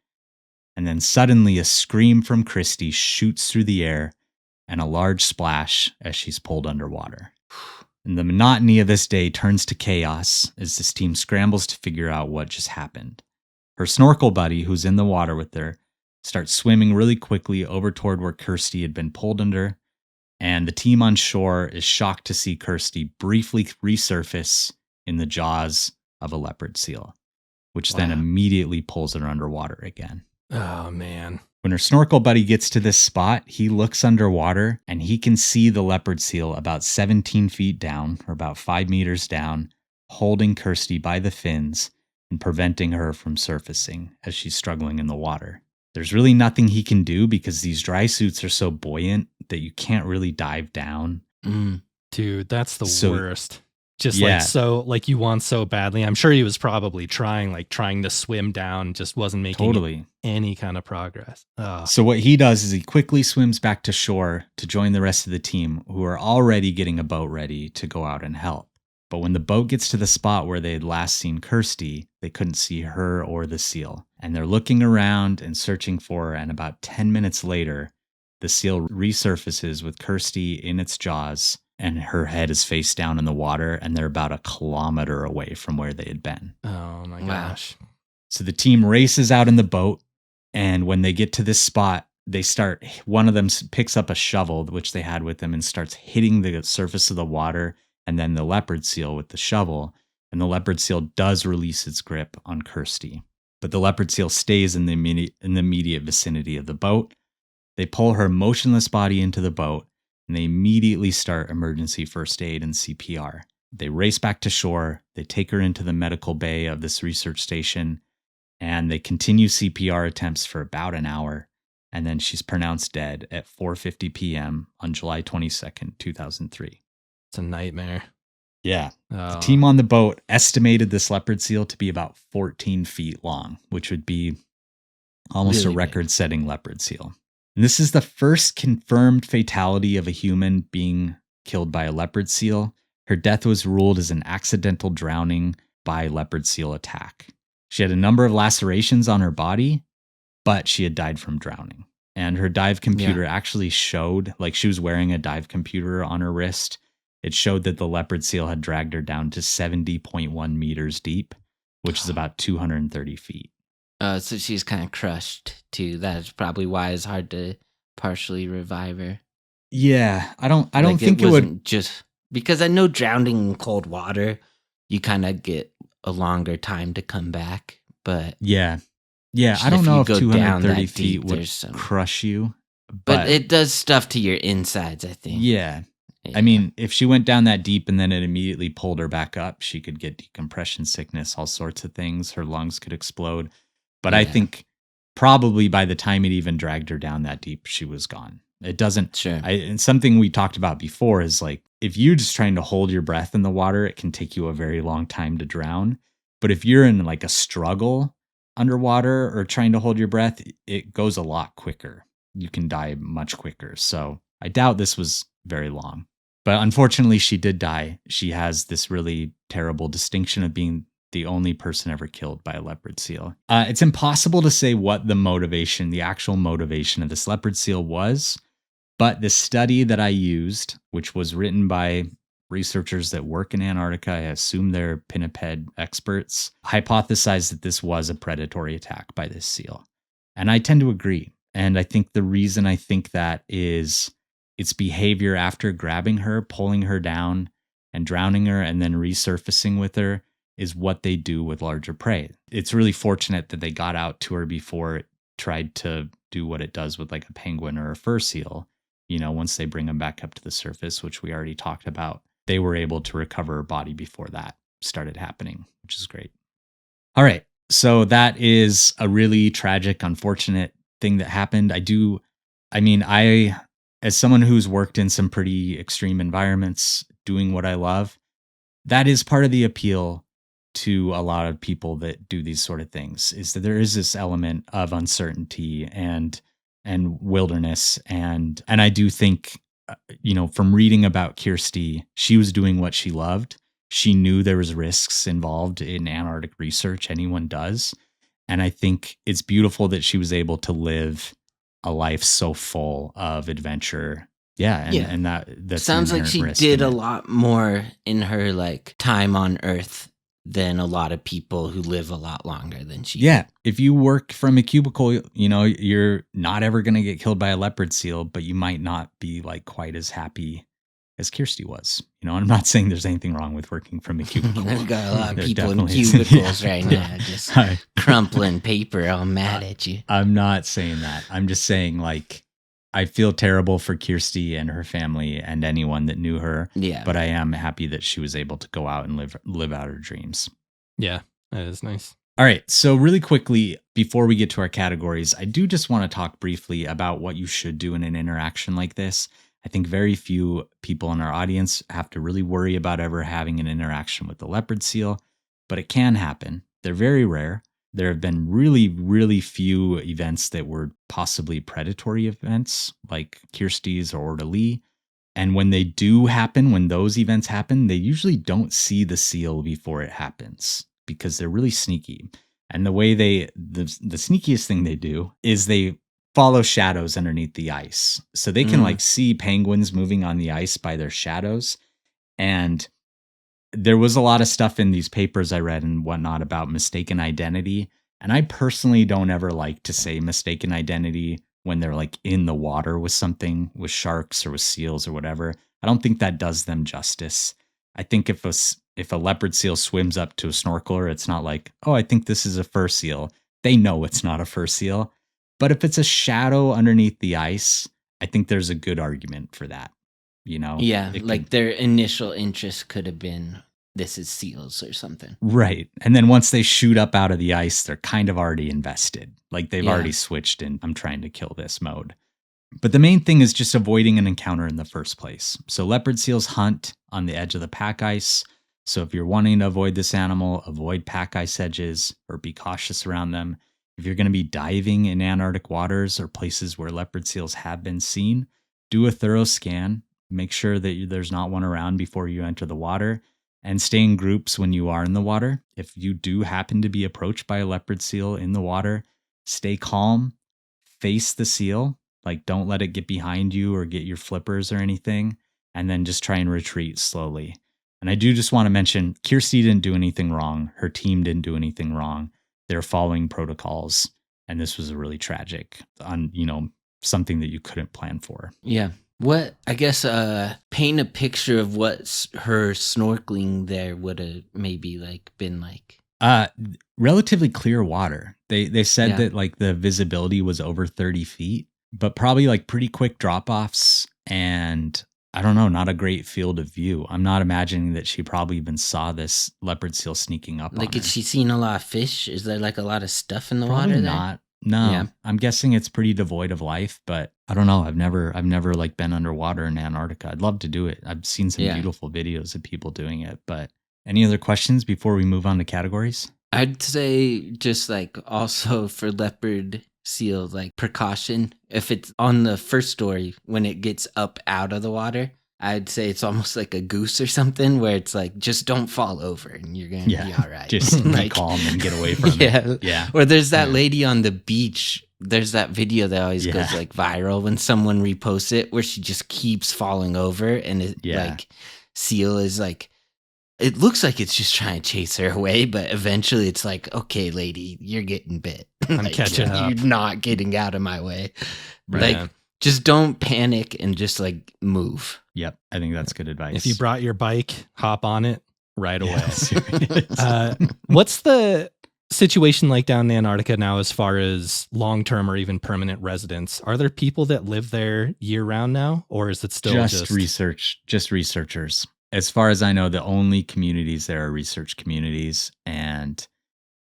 And then suddenly a scream from Kirsty shoots through the air and a large splash as she's pulled underwater. And the monotony of this day turns to chaos as this team scrambles to figure out what just happened. Her snorkel buddy, who's in the water with her, starts swimming really quickly over toward where Kirsty had been pulled under, and the team on shore is shocked to see Kirsty briefly resurface in the jaws of a leopard seal, which then immediately pulls her underwater again. Oh, man. When her snorkel buddy gets to this spot, he looks underwater and he can see the leopard seal about 17 feet down, or about 5 meters down, holding Kirsty by the fins and preventing her from surfacing as she's struggling in the water. There's really nothing he can do because these dry suits are so buoyant that you can't really dive down. Dude, that's the worst. Just like you want so badly. I'm sure he was probably trying to swim down, just wasn't making any kind of progress. So what he does is he quickly swims back to shore to join the rest of the team, who are already getting a boat ready to go out and help. But when the boat gets to the spot where they had last seen Kirsty, they couldn't see her or the seal. And they're looking around and searching for her, and about 10 minutes later, the seal resurfaces with Kirsty in its jaws, and her head is face down in the water, and they're about 1 kilometer away from where they had been. Oh my Wow. gosh. So the team races out in the boat, and when they get to this spot, one of them picks up a shovel, which they had with them, and starts hitting the surface of the water, and then the leopard seal with the shovel. And the leopard seal does release its grip on Kirsty. But the leopard seal stays in the immediate vicinity of the boat. They pull her motionless body into the boat, and they immediately start emergency first aid and CPR. They race back to shore. They take her into the medical bay of this research station, and they continue CPR attempts for about an hour. And then she's pronounced dead at 4:50 p.m. on July 22nd, 2003. It's a nightmare. Yeah. Oh. The team on the boat estimated this leopard seal to be about 14 feet long, which would be almost Really a record-setting leopard seal. And this is the first confirmed fatality of a human being killed by a leopard seal. Her death was ruled as an accidental drowning by leopard seal attack. She had a number of lacerations on her body, but she had died from drowning. And her dive computer actually showed, like she was wearing a dive computer on her wrist. It showed that the leopard seal had dragged her down to 70.1 meters deep, which is about 230 feet. So she's kind of crushed too. That's probably why it's hard to partially revive her. Yeah, I don't Like, think it would wasn't just because I know drowning in cold water, you kind of get a longer time to come back. But Yeah, I don't if know you if go down 230 that feet deep, would there's some- crush you. but it does stuff to your insides, I think. Yeah. Yeah. I mean, if she went down that deep and then it immediately pulled her back up, she could get decompression sickness, all sorts of things. Her lungs could explode. But I Yeah. think probably by the time it even dragged her down that deep, she was gone. It doesn't. Sure. And something we talked about before is like, if you're just trying to hold your breath in the water, it can take you a very long time to drown. But if you're in like a struggle underwater or trying to hold your breath, it goes a lot quicker. You can die much quicker. So I doubt this was very long. But unfortunately, she did die. She has this really terrible distinction of being the only person ever killed by a leopard seal. It's impossible to say what the actual motivation of this leopard seal was. But the study that I used, which was written by researchers that work in Antarctica, I assume they're pinniped experts, hypothesized that this was a predatory attack by this seal. And I tend to agree. And I think the reason I think that is its behavior after grabbing her, pulling her down, and drowning her, and then resurfacing with her is what they do with larger prey. It's really fortunate that they got out to her before it tried to do what it does with like a penguin or a fur seal. You know, once they bring them back up to the surface, which we already talked about, they were able to recover her body before that started happening, which is great. All right. So that is a really tragic, unfortunate thing that happened. I, as someone who's worked in some pretty extreme environments, doing what I love, that is part of the appeal to a lot of people that do these sort of things, is that there is this element of uncertainty and wilderness. And I do think, from reading about Kirsty, she was doing what she loved. She knew there was risks involved in Antarctic research. Anyone does. And I think it's beautiful that she was able to live a life so full of adventure. Yeah. And that sounds like she did a lot more in her like time on Earth than a lot of people who live a lot longer than she did. If you work from a cubicle, you're not ever going to get killed by a leopard seal, but you might not be like quite as happy as Kirsty was. I'm not saying there's anything wrong with working from a cubicle. There's got a lot of people in cubicles right now just crumpling paper all mad at you. I'm not saying that. I'm just saying like, I feel terrible for Kirsty and her family and anyone that knew her. Yeah. But I am happy that she was able to go out and live out her dreams. Yeah, that is nice. All right. So really quickly, before we get to our categories, I do just want to talk briefly about what you should do in an interaction like this. I think very few people in our audience have to really worry about ever having an interaction with the leopard seal, but it can happen. They're very rare. There have been really, really few events that were possibly predatory events like Kirsty's or Orderly. And when they do happen, when those events happen, they usually don't see the seal before it happens because they're really sneaky. And the way the sneakiest thing they do is they follow shadows underneath the ice. So they can Mm. like see penguins moving on the ice by their shadows. And there was a lot of stuff in these papers I read and whatnot about mistaken identity. And I personally don't ever like to say mistaken identity when they're like in the water with something, with sharks or with seals or whatever. I don't think that does them justice. I think if a leopard seal swims up to a snorkeler, it's not like, oh, I think this is a fur seal. They know it's not a fur seal. But if it's a shadow underneath the ice, I think there's a good argument for that. You know? Yeah, like their initial interest could have been, this is seals or something. Right. And then once they shoot up out of the ice, they're kind of already invested. Like they've Yeah. already switched in, I'm trying to kill this mode. But the main thing is just avoiding an encounter in the first place. So leopard seals hunt on the edge of the pack ice. So if you're wanting to avoid this animal, avoid pack ice edges or be cautious around them. If you're going to be diving in Antarctic waters or places where leopard seals have been seen, do a thorough scan. Make sure that there's not one around before you enter the water, and stay in groups when you are in the water. If you do happen to be approached by a leopard seal in the water, stay calm, face the seal, like don't let it get behind you or get your flippers or anything, and then just try and retreat slowly. And I do just want to mention, Kirsty didn't do anything wrong. Her team didn't do anything wrong. They're following protocols, and this was a really tragic, something that you couldn't plan for. Yeah. What, I guess, paint a picture of what her snorkeling there would have maybe like been like. Relatively clear water. They said Yeah. that like the visibility was over 30 feet, but probably like pretty quick drop-offs, and I don't know, not a great field of view. I'm not imagining that she probably even saw this leopard seal sneaking up Like, on her. has she seen a lot of fish? Is there like a lot of stuff in the Probably water there? not. No, Yeah. I'm guessing it's pretty devoid of life, but I don't know. I've never like been underwater in Antarctica. I'd love to do it. I've seen some Yeah. beautiful videos of people doing it, but any other questions before we move on to categories? I'd say just like also for leopard seal, like precaution. If it's on the first story, when it gets up out of the water, I'd say it's almost like a goose or something where it's like, just don't fall over and you're going to be all right. Just be like, calm and get away from yeah. it. Yeah. Or there's that lady on the beach. There's that video that always Yeah. goes like viral when someone reposts it where she just keeps falling over and it like seal is like, it looks like it's just trying to chase her away, but eventually it's like, okay, lady, you're getting bit. I'm Like, catching up. You're not getting out of my way. Right. Like, just don't panic and just like move. Yep. I think that's good advice. If you brought your bike, hop on it right away. Yeah, serious. What's the situation like down in Antarctica now as far as long-term or even permanent residents? Are there people that live there year-round now, or is it still just researchers? As far as I know, the only communities there are research communities, and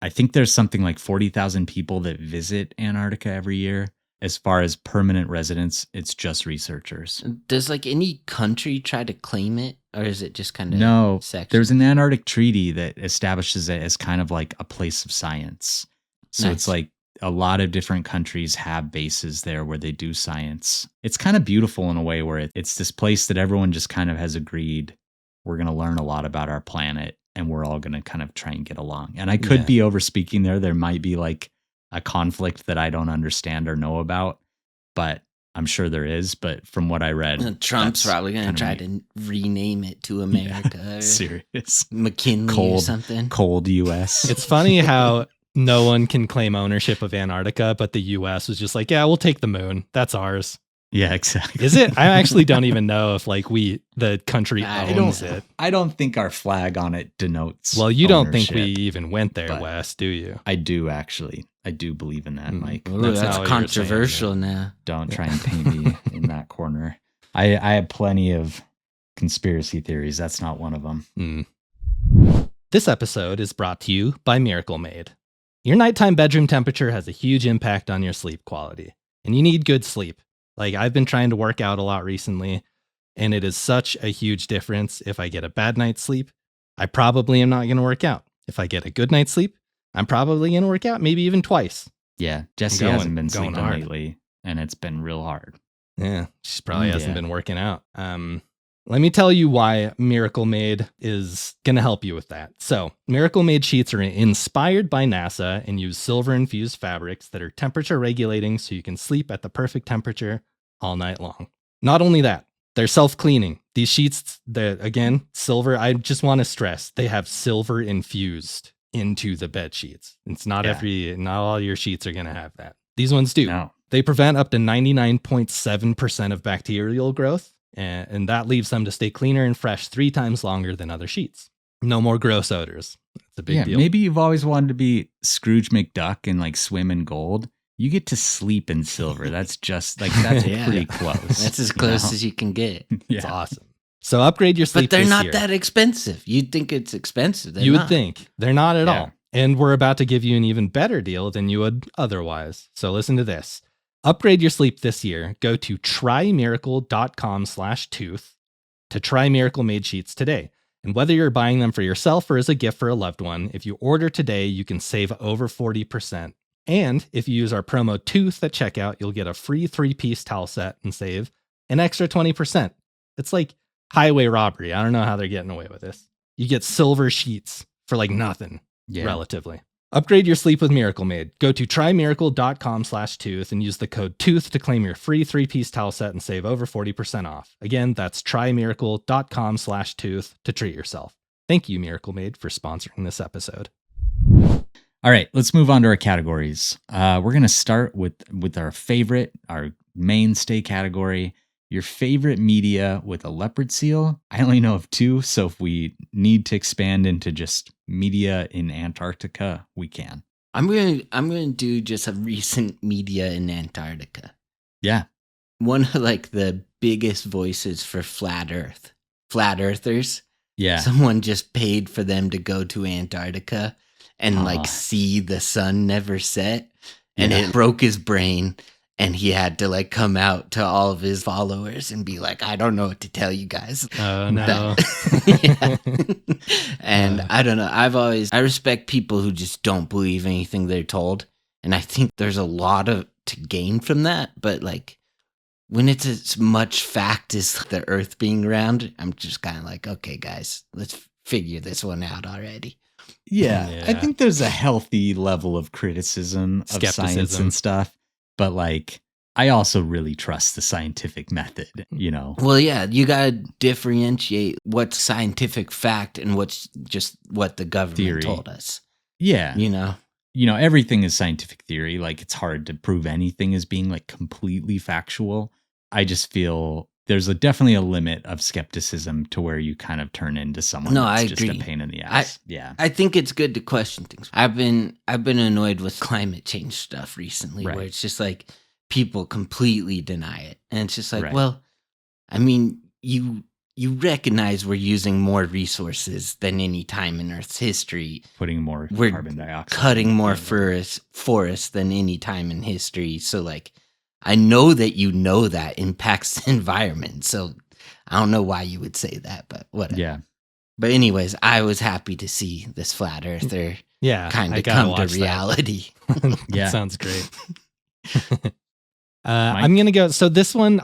I think there's something like 40,000 people that visit Antarctica every year. As far as permanent residents, it's just researchers. Does like any country try to claim it, or is it just kind of No, section? there's an Antarctic treaty that establishes it as kind of like a place of science. So Nice. it's like a lot of different countries have bases there where they do science. It's kind of beautiful in a way where it's this place that everyone just kind of has agreed, we're going to learn a lot about our planet and we're all going to kind of try and get along. And I could be over speaking there. There might be like a conflict that I don't understand or know about, but I'm sure there is. But from what I read, Trump's that's probably going to try to rename it to America or serious McKinley or something. Cold US. It's funny how no one can claim ownership of Antarctica, but the US was just like, yeah, we'll take the moon. That's ours. Yeah, exactly. Is it? I actually don't even know if like the country I owns don't- it. I don't think our flag on it denotes. Well, you don't think we ownership. even went there, but- Wes, do you? I do actually. I do believe in that, Mike. Ooh, That's that's not what you were saying, controversial now. Don't try and paint me in that corner. I have plenty of conspiracy theories. That's not one of them. This episode is brought to you by Miracle Made. Your nighttime bedroom temperature has a huge impact on your sleep quality, and you need good sleep. Like, I've been trying to work out a lot recently, and it is such a huge difference. If I get a bad night's sleep, I probably am not going to work out. If I get a good night's sleep, I'm probably going to work out, maybe even twice. Yeah, Jesse Going- hasn't been going sleeping hard. lately, and it's been real hard. Yeah, she probably hasn't Yeah. been working out. Let me tell you why Miracle Made is going to help you with that. So, Miracle Made sheets are inspired by NASA and use silver-infused fabrics that are temperature regulating so you can sleep at the perfect temperature all night long. Not only that, they're self-cleaning. These sheets, again, silver, I just want to stress, they have silver infused into the bed sheets. It's not not all your sheets are going to have that. These ones do. No. They prevent up to 99.7% of bacterial growth. And that leaves them to stay cleaner and fresh 3 times longer than other sheets. No more gross odors. It's a big deal. Maybe you've always wanted to be Scrooge McDuck and like swim in gold. You get to sleep in silver. That's just like, that's pretty close. That's as close as you can get. It's awesome. So upgrade your sleep. But they're this not year. that expensive. You'd think it's expensive. You would think. They're not at all. And we're about to give you an even better deal than you would otherwise. So listen to this. Upgrade your sleep this year. Go to trymiracle.com/tooth to try Miracle Made sheets today. And whether you're buying them for yourself or as a gift for a loved one, if you order today, you can save over 40%. And if you use our promo TOOTH at checkout, you'll get a free 3-piece towel set and save an extra 20%. It's like highway robbery. I don't know how they're getting away with this. You get silver sheets for like nothing, relatively. Upgrade your sleep with Miracle Made. Go to trymiracle.com/tooth and use the code TOOTH to claim your free 3-piece towel set and save over 40% off. Again, that's trymiracle.com/tooth to treat yourself. Thank you, Miracle Made, for sponsoring this episode. All right, let's move on to our categories. We're going to start with our favorite, our mainstay category, your favorite media with a leopard seal. I only know of 2, so if we need to expand into just media in Antarctica, we can. I'm gonna do just a recent media in Antarctica. Yeah. One of like the biggest voices for flat earthers. Yeah. Someone just paid for them to go to Antarctica and like see the sun never set, and it broke his brain. And he had to like come out to all of his followers and be like, I don't know what to tell you guys. Oh, no. And I don't know. I respect people who just don't believe anything they're told. And I think there's a lot to gain from that. But like when it's as much fact as the earth being round, I'm just kind of like, okay, guys, let's figure this one out already. Yeah. I think there's a healthy level of criticism of science and stuff. But like, I also really trust the scientific method, you know? Well, yeah, you got to differentiate what's scientific fact and what's just what the government told us. Yeah. You know, everything is scientific theory. Like, it's hard to prove anything as being like completely factual. I just feel there's definitely a limit of skepticism to where you kind of turn into someone that's just a pain in the ass. I think it's good to question things. I've been annoyed with climate change stuff recently, where it's just like people completely deny it, and it's just like, well, I mean, you recognize we're using more resources than any time in Earth's history, putting more carbon dioxide, cutting more forests than any time in history. So like, I know that that impacts the environment. So I don't know why you would say that, but whatever. Yeah. But anyways, I was happy to see this flat earther kind of come to reality. Yeah. Sounds great. I'm going to go. So this one,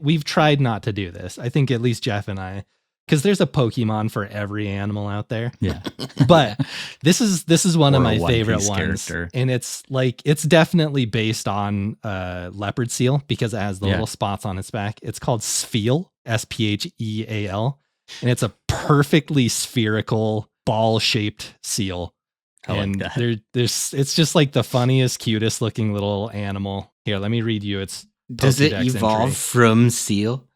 we've tried not to do this. I think at least Jeff and I, because there's a Pokemon for every animal out there. Yeah. But this is one of my favorite ones. And it's definitely based on leopard seal because it has the little spots on its back. It's called Spheel, Spheal. And it's a perfectly spherical ball-shaped seal. And it's just like the funniest, cutest looking little animal. Here, let me read you. Does it evolve from seal?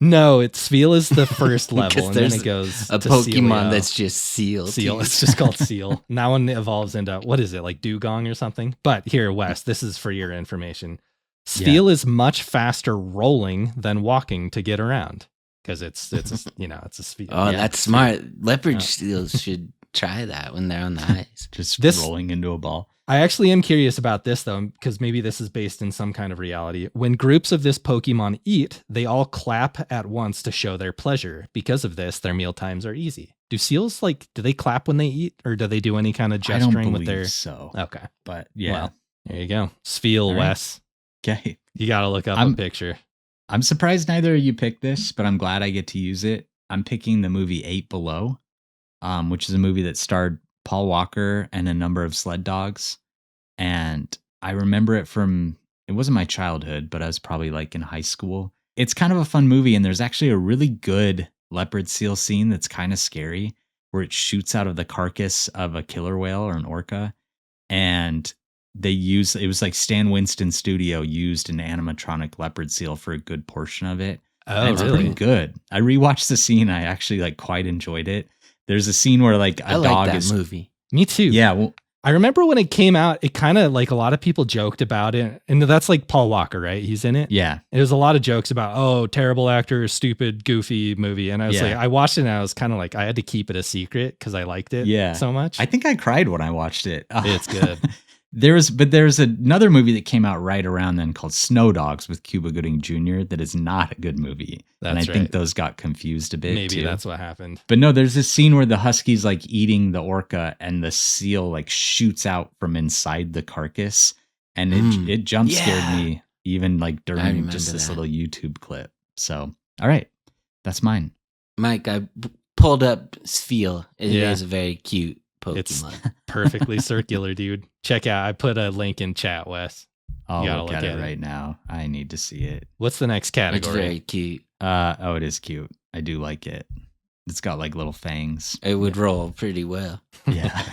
No, Spheel is the first level, and then it goes a to Pokemon that's just seal. It's just called Seal. Now one evolves into, what is it, like Dugong or something? But here, Wes, this is for your information. Spheel is much faster rolling than walking to get around because it's a Spheel. Oh, that's smart. Leopard seals should try that when they're on the ice. Just rolling into a ball. I actually am curious about this, though, because maybe this is based in some kind of reality. When groups of this Pokemon eat, they all clap at once to show their pleasure. Because of this, their meal times are easy. Do seals, do they clap when they eat, or do they do any kind of gesturing with their... so. Okay. But, yeah. Well, there you go. Spheel, Wes. Okay. You got to look up a picture. I'm surprised neither of you picked this, but I'm glad I get to use it. I'm picking the movie 8 Below, which is a movie that starred Paul Walker and a number of sled dogs. And I remember it from, it wasn't my childhood, but I was probably like in high school. It's kind of a fun movie, and there's actually a really good leopard seal scene that's kind of scary, where it shoots out of the carcass of a killer whale or an orca. And it was like Stan Winston's studio used an animatronic leopard seal for a good portion of it. Oh, and it's really? pretty good. I rewatched the scene. I actually like quite enjoyed it. There's a scene where like I a like dog that is movie. Me too. Yeah, well, I remember when it came out, it kind of like a lot of people joked about it. And that's like Paul Walker, right? He's in it. yeah. It was a lot of jokes about, oh, terrible actor, stupid, goofy movie. And I was Yeah. like, I watched it and I was kind of like, I had to keep it a secret because I liked it Yeah. so much. I think I cried when I watched it. It's good. There's another movie that came out right around then called Snow Dogs with Cuba Gooding Jr. that is not a good movie. And I That's think right. those got confused a bit Maybe too. that's what happened. But no, there's this scene where the husky's like eating the orca and the seal like shoots out from inside the carcass. And it jump scared me even like during just this little YouTube clip. So, all right, that's mine. Mike, I pulled up Sfeel. It Yeah. is a very cute Pokemon. It's perfectly circular, dude. Check out. I put a link in chat, Wes. I'll gotta look look at at it it. right now. I need to see it. What's the next It's category? very cute. Oh, it is cute. I do like it. It's got like little fangs. It would roll pretty well. Yeah.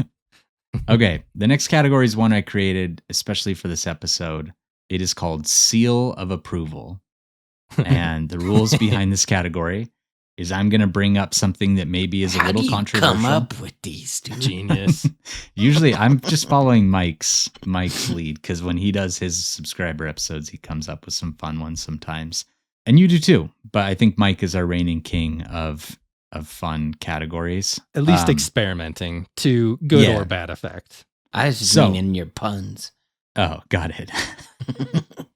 Okay. The next category is one I created especially for this episode. It is called Seal of Approval. And the rules behind this category is I'm going to bring up something that maybe is a How little do you controversial. come up with these, dude? Genius. Usually I'm just following Mike's lead, because when he does his subscriber episodes, he comes up with some fun ones sometimes. And you do too. But I think Mike is our reigning king of fun categories. At least experimenting to good yeah. or bad effect. I was just So- meaning your puns. Oh, got it.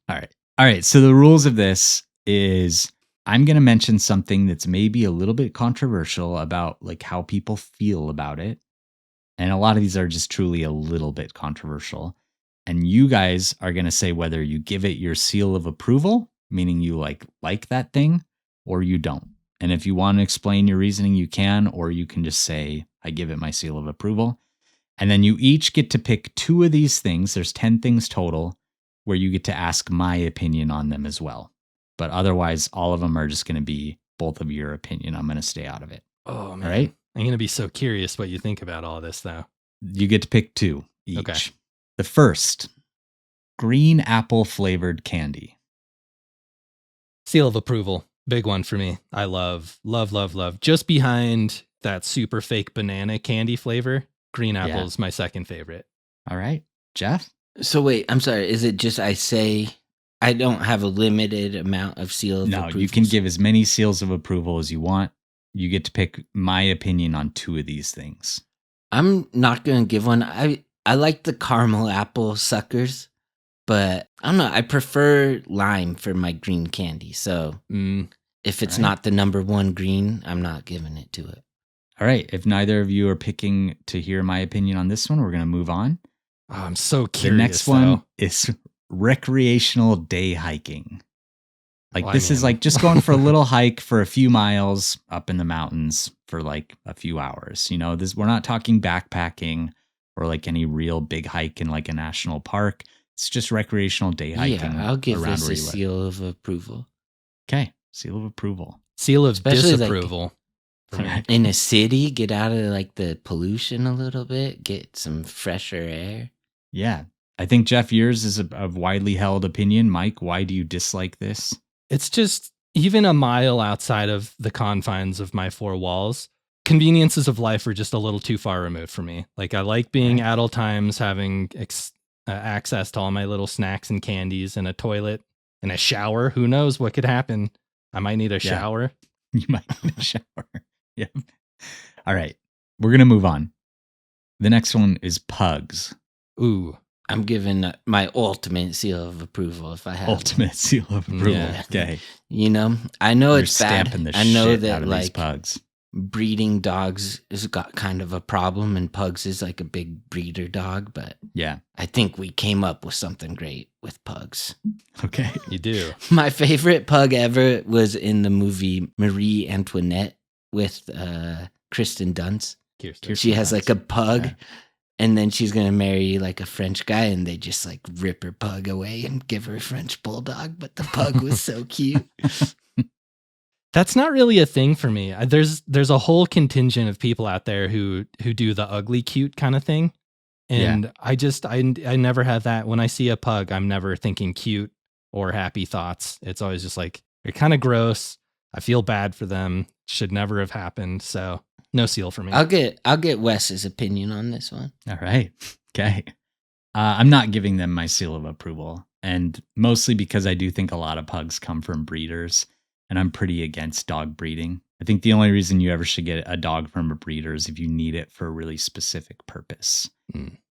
All right. So the rules of this is I'm going to mention something that's maybe a little bit controversial about like how people feel about it. And a lot of these are just truly a little bit controversial. And you guys are going to say whether you give it your seal of approval, meaning you like that thing, or you don't. And if you want to explain your reasoning, you can, or you can just say, I give it my seal of approval. And then you each get to pick 2 of these things. There's 10 things total where you get to ask my opinion on them as well. But otherwise, all of them are just going to be both of your opinion. I'm going to stay out of it. Oh, man. All right. I'm going to be so curious what you think about all this, though. You get to pick 2 each. Okay. The first, green apple flavored candy. Seal of approval. Big one for me. I love. Just behind that super fake banana candy flavor, green apple is my second favorite. All right. Jeff? So wait, I'm sorry. Is it just I say I don't have a limited amount of seal of No, approval? you can give as many seals of approval as you want. You get to pick my opinion on 2 of these things. I'm not going to give one. I like the caramel apple suckers, but I don't know. I prefer lime for my green candy. So if it's Right. not the number 1 green, I'm not giving it to it. All right. If neither of you are picking to hear my opinion on this one, we're going to move on. Oh, I'm so curious. The next one though. is recreational day hiking. Like Well, this is like just going for a little hike for a few miles up in the mountains for like a few hours. You know, we're not talking backpacking or like any real big hike in like a national park. It's just recreational day hiking. Yeah, I'll give around this where a you live. seal of approval. Okay, seal of approval. Seal of Especially, like, disapproval. for me. In a city, get out of like the pollution a little bit, get some fresher air. Yeah, I think Jeff, yours is a widely held opinion. Mike, why do you dislike this? It's just even a mile outside of the confines of my 4 walls. Conveniences of life are just a little too far removed for me. Like I like being at all times having access to all my little snacks and candies and a toilet and a shower. Who knows what could happen? I might need a shower. You might need a shower. Yeah. All right, we're gonna move on. The next one is pugs. Ooh. I'm giving my ultimate seal of approval if I have one. Ultimate seal of approval. Yeah. Okay. You know, I know You're it's bad. stamping the I know shit that out of these like pugs. breeding dogs has got kind of a problem, and Pugs is like a big breeder dog, but Yeah. I think we came up with something great with Pugs. Okay. You do. My favorite pug ever was in the movie Marie Antoinette with Kristen Dunst. Kirsten. She has like a pug, Yeah. and then she's gonna marry like a French guy, and they just like rip her pug away and give her a French bulldog. But the pug was so cute. That's not really a thing for me. There's a whole contingent of people out there who do the ugly cute kind of thing. And I never have that. When I see a pug, I'm never thinking cute or happy thoughts. It's always just like, they're kind of gross. I feel bad for them. Should never have happened. So no seal for me. I'll get Wes's opinion on this one. All right. Okay. I'm not giving them my seal of approval, and mostly because I do think a lot of pugs come from breeders, and I'm pretty against dog breeding. I think the only reason you ever should get a dog from a breeder is if you need it for a really specific purpose.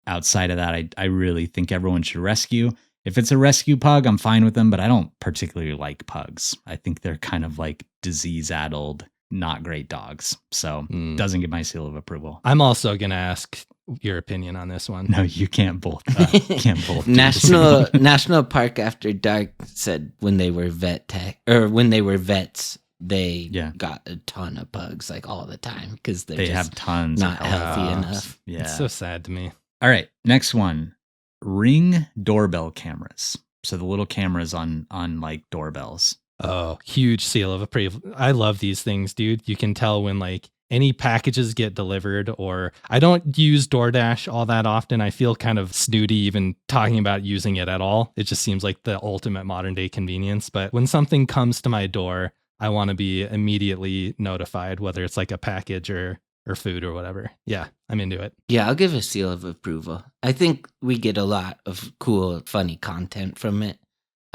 Outside of that, I really think everyone should rescue. If it's a rescue pug, I'm fine with them, but I don't particularly like pugs. I think they're kind of like disease-addled, not great dogs. So doesn't get my seal of approval. I'm also going to ask your opinion on this one. No, you can't both. Can't both. National Park After Dark said when they were vets, they got a ton of pugs like all the time because they have tons not of healthy pugs. enough. Yeah, It's so sad to me. All right, next one. Ring doorbell cameras. So the little cameras on like doorbells. Oh, huge seal of approval. I love these things, dude. You can tell when like any packages get delivered, or I don't use DoorDash all that often. I feel kind of snooty even talking about using it at all. It just seems like the ultimate modern day convenience. But when something comes to my door, I want to be immediately notified, whether it's like a package or food or whatever. Yeah, I'm into it. Yeah, I'll give a seal of approval. I think we get a lot of cool, funny content from it.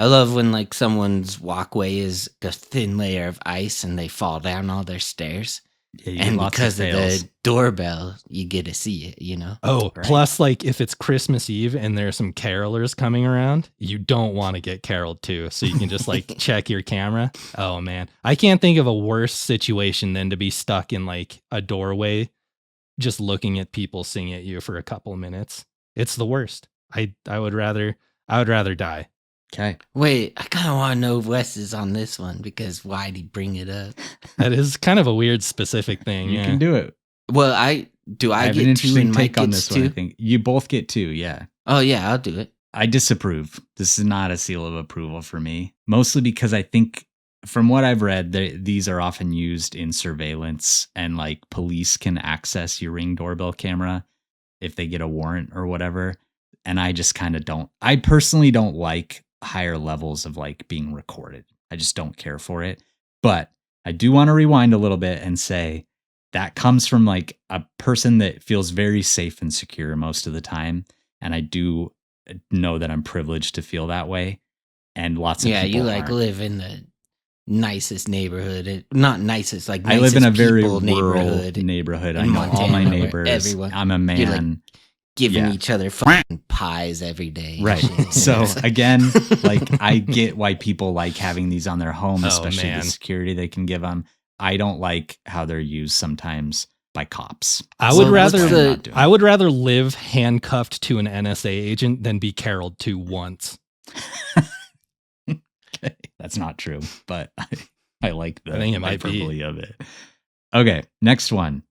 I love when like someone's walkway is a thin layer of ice and they fall down all their stairs. Yeah, you And get lots because of fails. the doorbell, you get to see it, you know? Oh, Right. plus like if it's Christmas Eve and there are some carolers coming around, you don't want to get caroled too. So you can just like check your camera. Oh man. I can't think of a worse situation than to be stuck in like a doorway, just looking at people sing at you for a couple of minutes. It's the worst. I would rather die. Okay. Wait, I kind of want to know if Wes is on this one because why'd he bring it up? That is kind of a weird specific thing. You Yeah. can do it. Well, I have an get two interesting and Mike take on gets this one. I two? think you both get two. Yeah. Oh, yeah, I'll do it. I disapprove. This is not a seal of approval for me, mostly because I think from what I've read, these are often used in surveillance, and like police can access your Ring doorbell camera if they get a warrant or whatever. And I just kind of I personally don't like higher levels of like being recorded. I just don't care for it. But I do want to rewind a little bit and say that comes from like a person that feels very safe and secure most of the time. And I do know that I'm privileged to feel that way. And lots of people you like aren't. live in the nicest neighborhood. Not nicest, like I live in a very people rural neighborhood. I in know all my Montana, where neighbors. everyone- I'm a you're, like, man. giving Yeah. each other fucking pies every day. and Right. shit. So again, like I get why people like having these on their home, Oh, especially man. the security they can give them. I don't like how they're used sometimes by cops. I So would what's rather the- I'm not doing I would rather live handcuffed to an NSA agent than be caroled to once. Okay. That's not true, but I like the I think it might be. hyperbole of it. Okay, next one.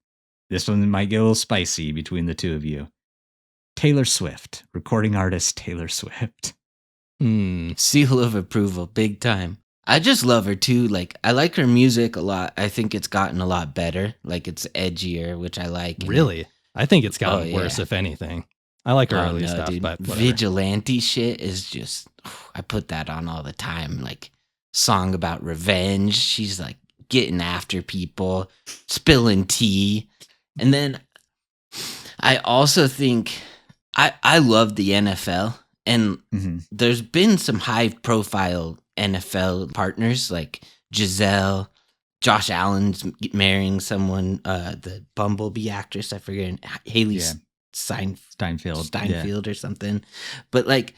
This one might get a little spicy between the two of you. Taylor Swift, recording artist Taylor Swift. Seal of approval, big time. I just love her too. Like, I like her music a lot. I think it's gotten a lot better. Like, it's edgier, which I like. and- Really? I think it's gotten Oh, worse, yeah. if anything. I like her Oh, early no, stuff, dude. but whatever. Vigilante shit is just, I put that on all the time. Like, song about revenge. She's like getting after people, spilling tea. And then I also think I love the NFL, and Mm-hmm. there's been some high profile NFL partners like Giselle, Josh Allen's marrying someone, the Bumblebee actress, I forget, Haley Yeah. Steinfeld Steinfeld. Yeah. or something. But like,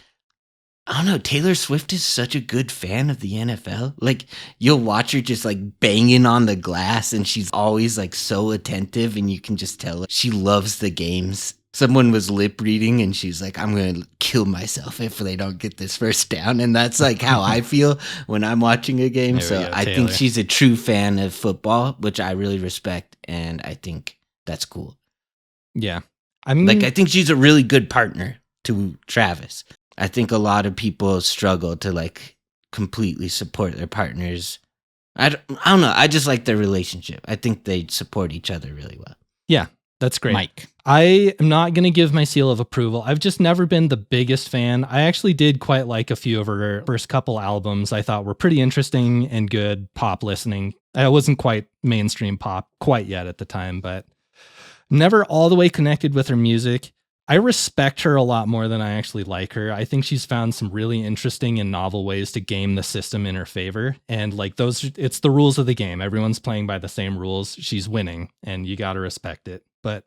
I don't know. Taylor Swift is such a good fan of the NFL. Like, you'll watch her just like banging on the glass, and she's always like so attentive, and you can just tell she loves the games. Someone was lip reading, and she's like, I'm going to kill myself if they don't get this first down. And that's like how I feel when I'm watching a game. So I think she's a true fan of football, which I really respect. And I think that's cool. Yeah. I think she's a really good partner to Travis. I think a lot of people struggle to like completely support their partners. I don't know. I just like their relationship. I think they support each other really well. Yeah, that's great. Mike. I am not going to give my seal of approval. I've just never been the biggest fan. I actually did quite like a few of her first couple albums. I thought were pretty interesting and good pop listening. I wasn't quite mainstream pop quite yet at the time, but never all the way connected with her music. I respect her a lot more than I actually like her. I think she's found some really interesting and novel ways to game the system in her favor. And like it's the rules of the game. Everyone's playing by the same rules. She's winning and you got to respect it. But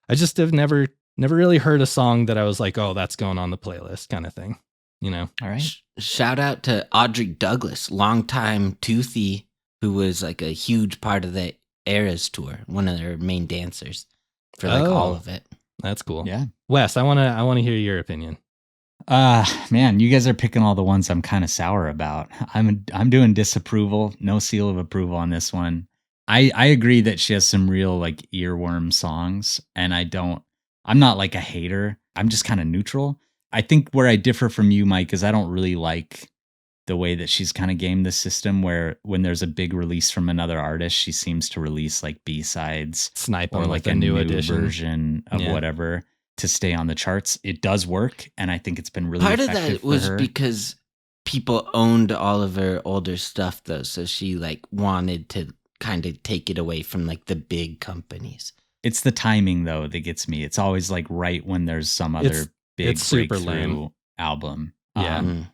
I just have never really heard a song that I was like, oh, that's going on the playlist kind of thing. You know? All right. Shout out to Audrey Douglas, longtime Toothy, who was like a huge part of the Eras tour, one of their main dancers for like all of it. That's cool. Yeah. Wes, I want to hear your opinion. Man, you guys are picking all the ones I'm kind of sour about. I'm doing disapproval, no seal of approval on this one. I agree that she has some real like earworm songs, and I'm not like a hater. I'm just kind of neutral. I think where I differ from you, Mike, is I don't really like the way that she's kind of gamed the system, where when there's a big release from another artist, she seems to release like B-sides, snipe or on like a new edition version of whatever to stay on the charts. It does work, and I think it's been really part of effective that was for her. because people owned all of her older stuff though, so she like wanted to kind of take it away from like the big companies. It's the timing though that gets me. It's always like right when there's some other big super breakthrough lame album. Yeah. And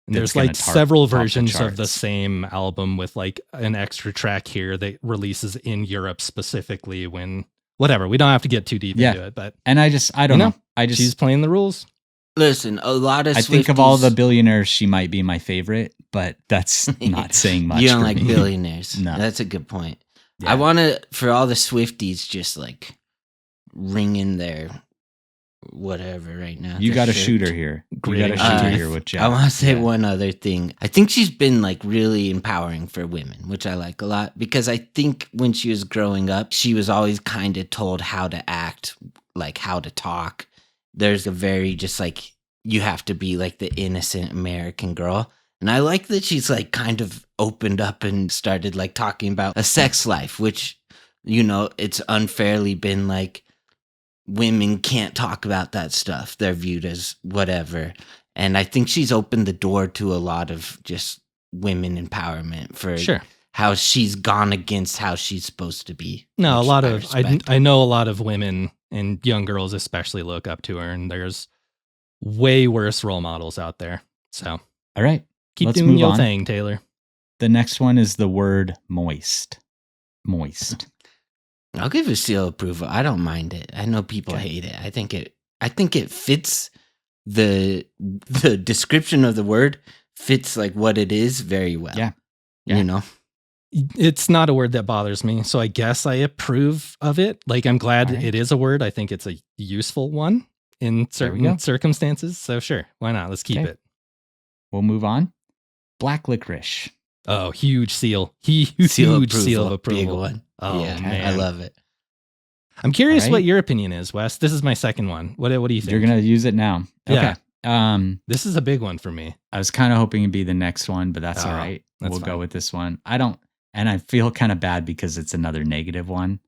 that's there's like several top the versions of the charts. same album with like an extra track here that releases in Europe specifically when whatever. We don't have to get too deep into it, but And I don't know. she's playing the rules. Listen, a lot of I think of all the Swifties- billionaires, she might be my favorite, but that's not saying much. You don't for like me. billionaires. No. That's a good point. Yeah. I want to, for all the Swifties, just like ring in their whatever right now. You their got a shirt. shooter here. You got a Greeting shooter Judith. here with Jeff. I want to say Yeah. one other thing. I think she's been like really empowering for women, which I like a lot, because I think when she was growing up, she was always kind of told how to act, like how to talk. There's a very just like, you have to be like the innocent American girl. And I like that she's like kind of opened up and started like talking about a sex life, which, you know, it's unfairly been like, women can't talk about that stuff. They're viewed as whatever. And I think she's opened the door to a lot of just women empowerment for how she's gone against how she's supposed to be. No, a which lot I of respect. I know a lot of women and young girls especially look up to her, and there's way worse role models out there. So All right. keep Let's doing move your on. thing, Taylor. The next one is the word moist. Moist. I'll give it a seal of approval. I don't mind it. I know people hate it. I think it fits the description of the word fits like what it is very well. Yeah. You know? It's not a word that bothers me, so I guess I approve of it. Like, I'm glad All right. it is a word. I think it's a useful one in certain circumstances. So sure, why not? Let's keep it. We'll move on. Black licorice. Oh, huge seal. Huge seal of approval. Big one. Oh, yeah, man. I love it. I'm curious All right. what your opinion is, Wes. This is my second one. What do you think? You're going to use it now. Yeah. Okay. This is a big one for me. I was kind of hoping it'd be the next one, but that's all right. that's We'll fine. go with this one. And I feel kind of bad because it's another negative one.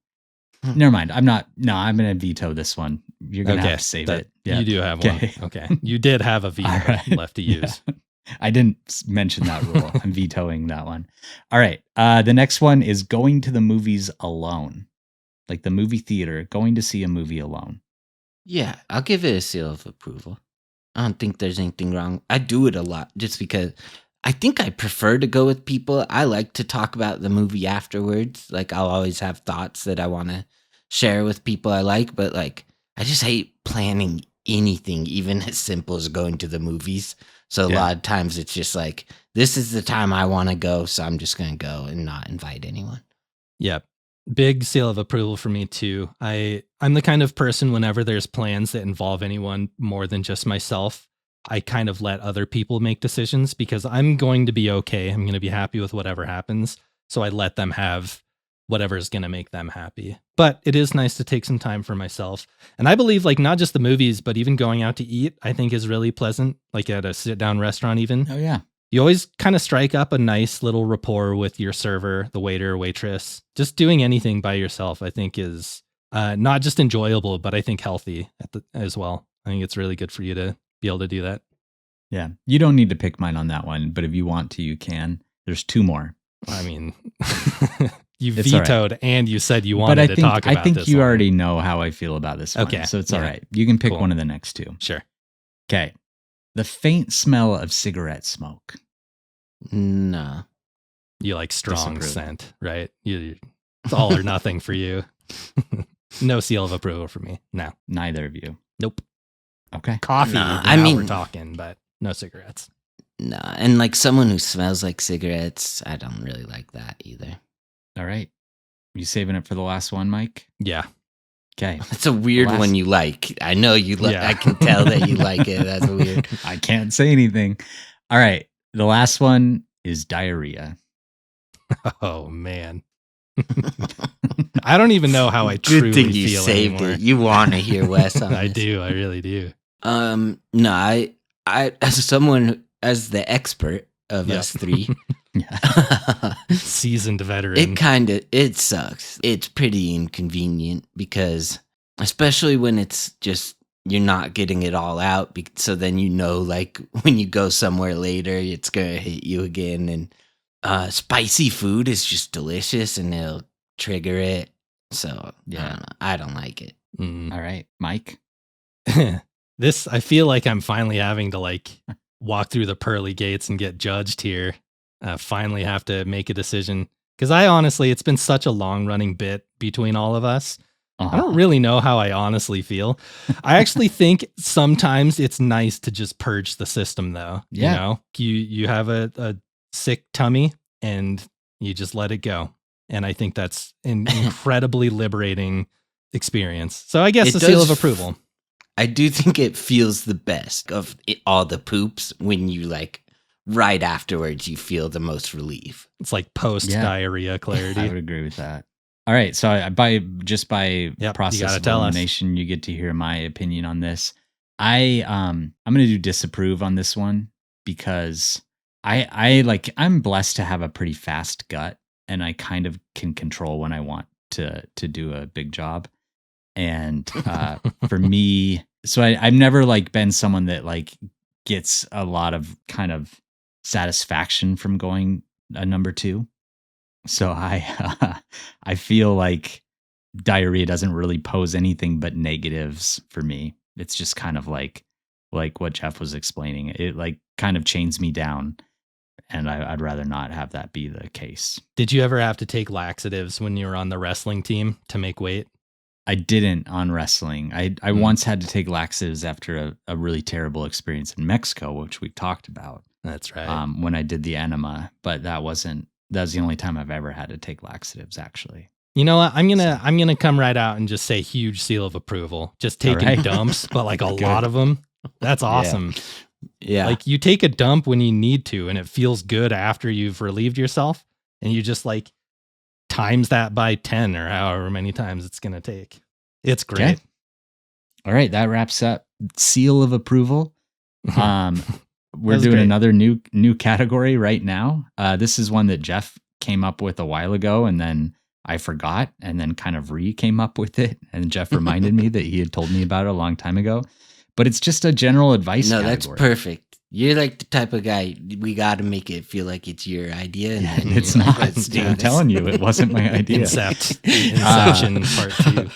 Hmm. Never mind. I'm going to veto this one. You're going to have to save it. Yeah. You do have Okay. one. Okay. You did have a veto All right. left to use. Yeah. I didn't mention that rule. I'm vetoing that one. All right. The next one is going to the movies alone. Like the movie theater, going to see a movie alone. Yeah, I'll give it a seal of approval. I don't think there's anything wrong. I do it a lot just because I think I prefer to go with people. I like to talk about the movie afterwards. Like, I'll always have thoughts that I want to share with people I like, but like, I just hate planning anything, even as simple as going to the movies. So a Yeah. lot of times it's just like, this is the time I want to go, so I'm just going to go and not invite anyone. Yep. Big seal of approval for me too. I'm the kind of person, whenever there's plans that involve anyone more than just myself, I kind of let other people make decisions because I'm going to be okay. I'm going to be happy with whatever happens. So I let them have whatever is going to make them happy. But it is nice to take some time for myself. And I believe like not just the movies, but even going out to eat, I think is really pleasant. Like at a sit down restaurant, even. Oh, yeah. You always kind of strike up a nice little rapport with your server, the waiter, waitress. Just doing anything by yourself, I think, is not just enjoyable, but I think healthy as well. I think it's really good for you to be able to do that. Yeah. You don't need to pick mine on that one, but if you want to, you can. There's 2 more. I mean, you It's all vetoed and you said you wanted to talk about I think this you one. already know how I feel about this one. Okay, So it's yeah. all right. You can pick Cool. one of the next 2. Sure. Okay. The faint smell of cigarette smoke. No. You like strong Disapprove. scent, right? It's all or nothing for you. No seal of approval for me. No. Neither of you. Nope. Okay. Coffee. No, now I mean- we're talking, but no cigarettes. No. And like someone who smells like cigarettes, I don't really like that either. All right. You saving it for the last one, Mike? Yeah. Okay. It's a weird Last- one you like. I know you like. Yeah. I can tell that you like it. That's weird. I can't say anything. All right. The last one is diarrhea. Oh man. I don't even know how I truly Good thing you feel saved anymore. it. You want to hear Wes on I this. do. I really do. No, I as someone as the expert of Yep. us 3, Yeah. Seasoned veteran. it sucks. It's pretty inconvenient because especially when it's just you're not getting it all out, so then like when you go somewhere later, it's gonna hit you again. And spicy food is just delicious, and it'll trigger it. So Yeah. I don't like it. Mm. All right. Mike. This, I feel like I'm finally having to like walk through the pearly gates and get judged here. Finally have to make a decision. Because I honestly, it's been such a long running bit between all of us. I don't really know how I honestly feel. I actually think sometimes it's nice to just purge the system though. Yeah. You know, you have a sick tummy and you just let it go. And I think that's an incredibly liberating experience. So I guess It a seal of does approval. I do think it feels the best of all the poops when you like right afterwards you feel the most relief. It's like post diarrhea I clarity. would agree with that. All right. So by Yep, process you gotta of tell us. elimination, you get to hear my opinion on this. I'm going to do disapprove on this one because I'm blessed to have a pretty fast gut, and I kind of can control when I want to do a big job. And for me, so I've never like been someone that like gets a lot of kind of satisfaction from going a number 2. So I feel like diarrhea doesn't really pose anything but negatives for me. It's just kind of like what Jeff was explaining. It like kind of chains me down, and I'd rather not have that be the case. Did you ever have to take laxatives when you were on the wrestling team to make weight? I didn't on wrestling. I once had to take laxatives after a really terrible experience in Mexico, which we talked about. That's right. When I did the enema, but that was the only time I've ever had to take laxatives, actually. You know what? I'm gonna come right out and just say huge seal of approval. Just taking right. dumps, but like a Good. lot of them. That's awesome. Yeah. Like you take a dump when you need to, and it feels good after you've relieved yourself, and you just like times that by 10 or however many times it's gonna take. It's great. Okay. All right, that wraps up seal of approval. We're was doing great. another new category right now. This is one that Jeff came up with a while ago, and then I forgot, and then kind of came up with it. And Jeff reminded me that he had told me about it a long time ago. But it's just a general advice No, category. that's perfect. You're like the type of guy, we got to make it feel like it's your idea. And then It's you're like, not. "Let's do I'm this." telling you, it wasn't my idea. Inception part 2.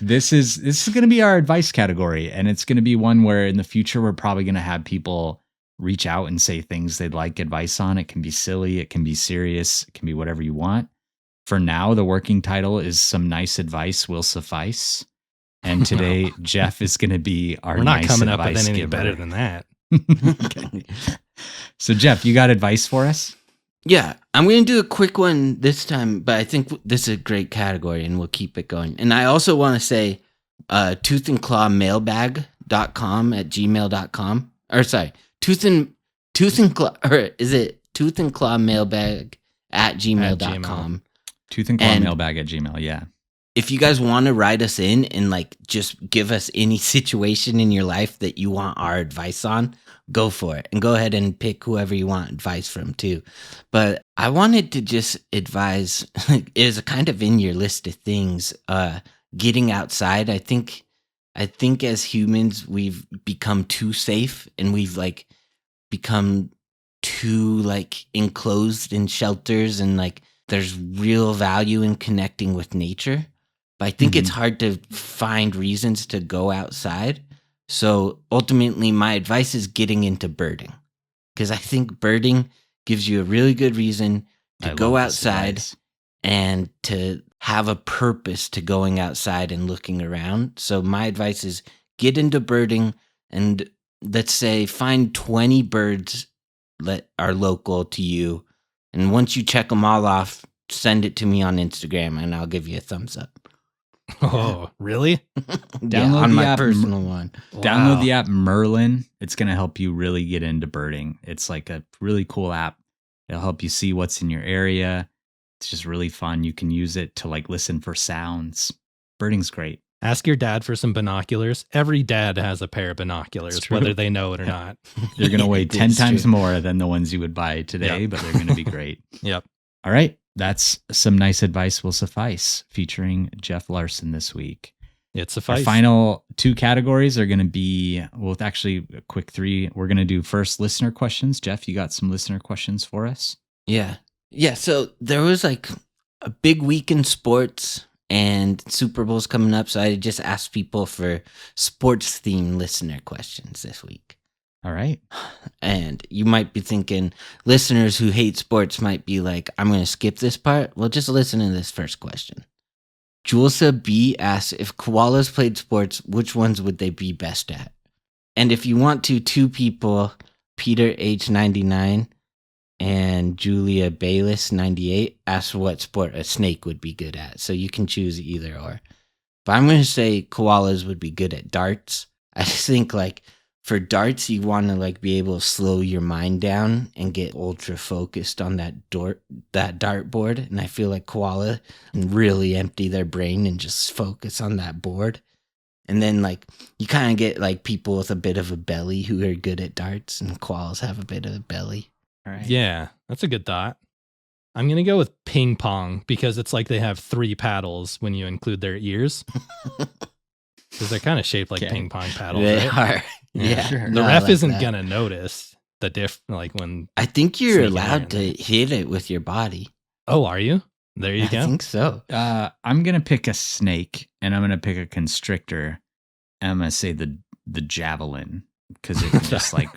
This is going to be our advice category, and it's going to be one where in the future we're probably going to have people reach out and say things they'd like advice on. It can be silly, it can be serious, it can be whatever you want. For now, the working title is Some Nice Advice Will Suffice. And today, Jeff is going to be our We're not nice coming up with advice anything giver. better than that. Okay. So, Jeff, you got advice for us? Yeah, I'm going to do a quick one this time, but I think this is a great category and we'll keep it going. And I also want to say toothandclawmailbag.com at gmail.com. Or sorry, tooth and claw, or is it toothandclawmailbag at gmail.com? Toothandclawmailbag at gmail, yeah. If you guys want to write us in and like just give us any situation in your life that you want our advice on, go for it. And go ahead and pick whoever you want advice from too. But I wanted to just advise, it is kind of in your list of things, getting outside. I think as humans, we've become too safe and we've like become too like enclosed in shelters, and like there's real value in connecting with nature. But I think it's hard to find reasons to go outside. So ultimately, my advice is getting into birding, because I think birding gives you a really good reason to go outside and to have a purpose to going outside and looking around. So my advice is get into birding, and let's say find 20 birds that are local to you. And once you check them all off, send it to me on Instagram and I'll give you a thumbs up. Oh, really? Download on the my app, personal one. Download the app Merlin. It's going to help you really get into birding. It's like a really cool app. It'll help you see what's in your area. It's just really fun. You can use it to like listen for sounds. Birding's great. Ask your dad for some binoculars. Every dad has a pair of binoculars, whether they know it or not. They're going to weigh 10 times more than the ones you would buy today, but they're going to be great. Yep. All right. That's some nice advice will suffice, featuring Jeff Larson this week. It suffice. Our final two categories are going to be, well, actually a quick three. We're going to do first listener questions. Jeff, you got some listener questions for us? Yeah. So there was like a big week in sports and Super Bowl's coming up. So I just asked people for sports themed listener questions this week. All right. And you might be thinking, listeners who hate sports might be like, I'm going to skip this part. Well, just listen to this first question. Julsa B asks, if koalas played sports, which ones would they be best at? And if you want to, two people, Peter H99 and Julia Bayless 98, ask what sport a snake would be good at. So you can choose either or. But I'm going to say koalas would be good at darts. I just think like, for darts, you want to like be able to slow your mind down and get ultra focused on that dartboard. And I feel like koala can really empty their brain and just focus on that board. And then like you kind of get like people with a bit of a belly who are good at darts, and koalas have a bit of a belly. All right. Yeah, that's a good thought. I'm going to go with ping pong because it's like they have 3 paddles when you include their ears. Because they're kind of shaped like ping pong paddles, They right? are. Yeah. Sure. The ref isn't going to notice the like when... I think you're sneaking allowed to in. hit it with your body. Oh, are you? There you I go. think so. I'm going to pick a snake, and I'm going to pick a constrictor. And I'm going to say the javelin, because it can just like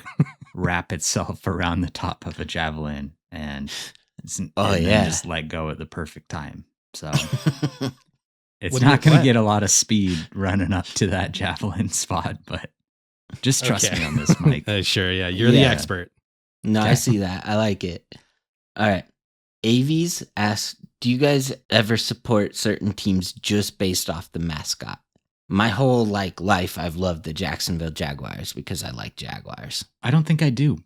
wrap itself around the top of a javelin and then just let go at the perfect time. So it's not going to get a lot of speed running up to that javelin spot, but just trust me on this, Mike. Sure, yeah. You're the expert. No, I see that. I like it. All right. Avies asks, do you guys ever support certain teams just based off the mascot? My whole life, I've loved the Jacksonville Jaguars because I like Jaguars. I don't think I do,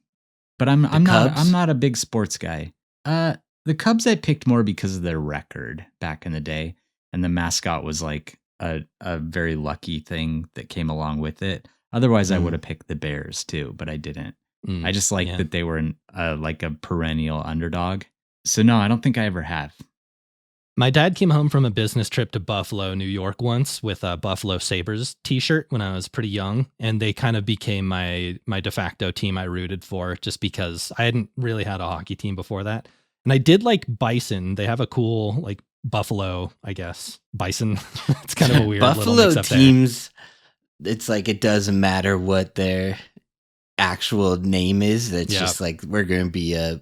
but I'm not a big sports guy. The Cubs I picked more because of their record back in the day, and the mascot was like a very lucky thing that came along with it. Otherwise, I would have picked the Bears too, but I didn't. I just like that they were like a perennial underdog. So no, I don't think I ever have. My dad came home from a business trip to Buffalo, New York once with a Buffalo Sabres t-shirt when I was pretty young. And they kind of became my de facto team I rooted for just because I hadn't really had a hockey team before that. And I did like Bison. They have a cool like Buffalo, I guess. Bison. It's kind of a weird Buffalo teams. It's like it doesn't matter what their actual name is. It's just like we're going to be a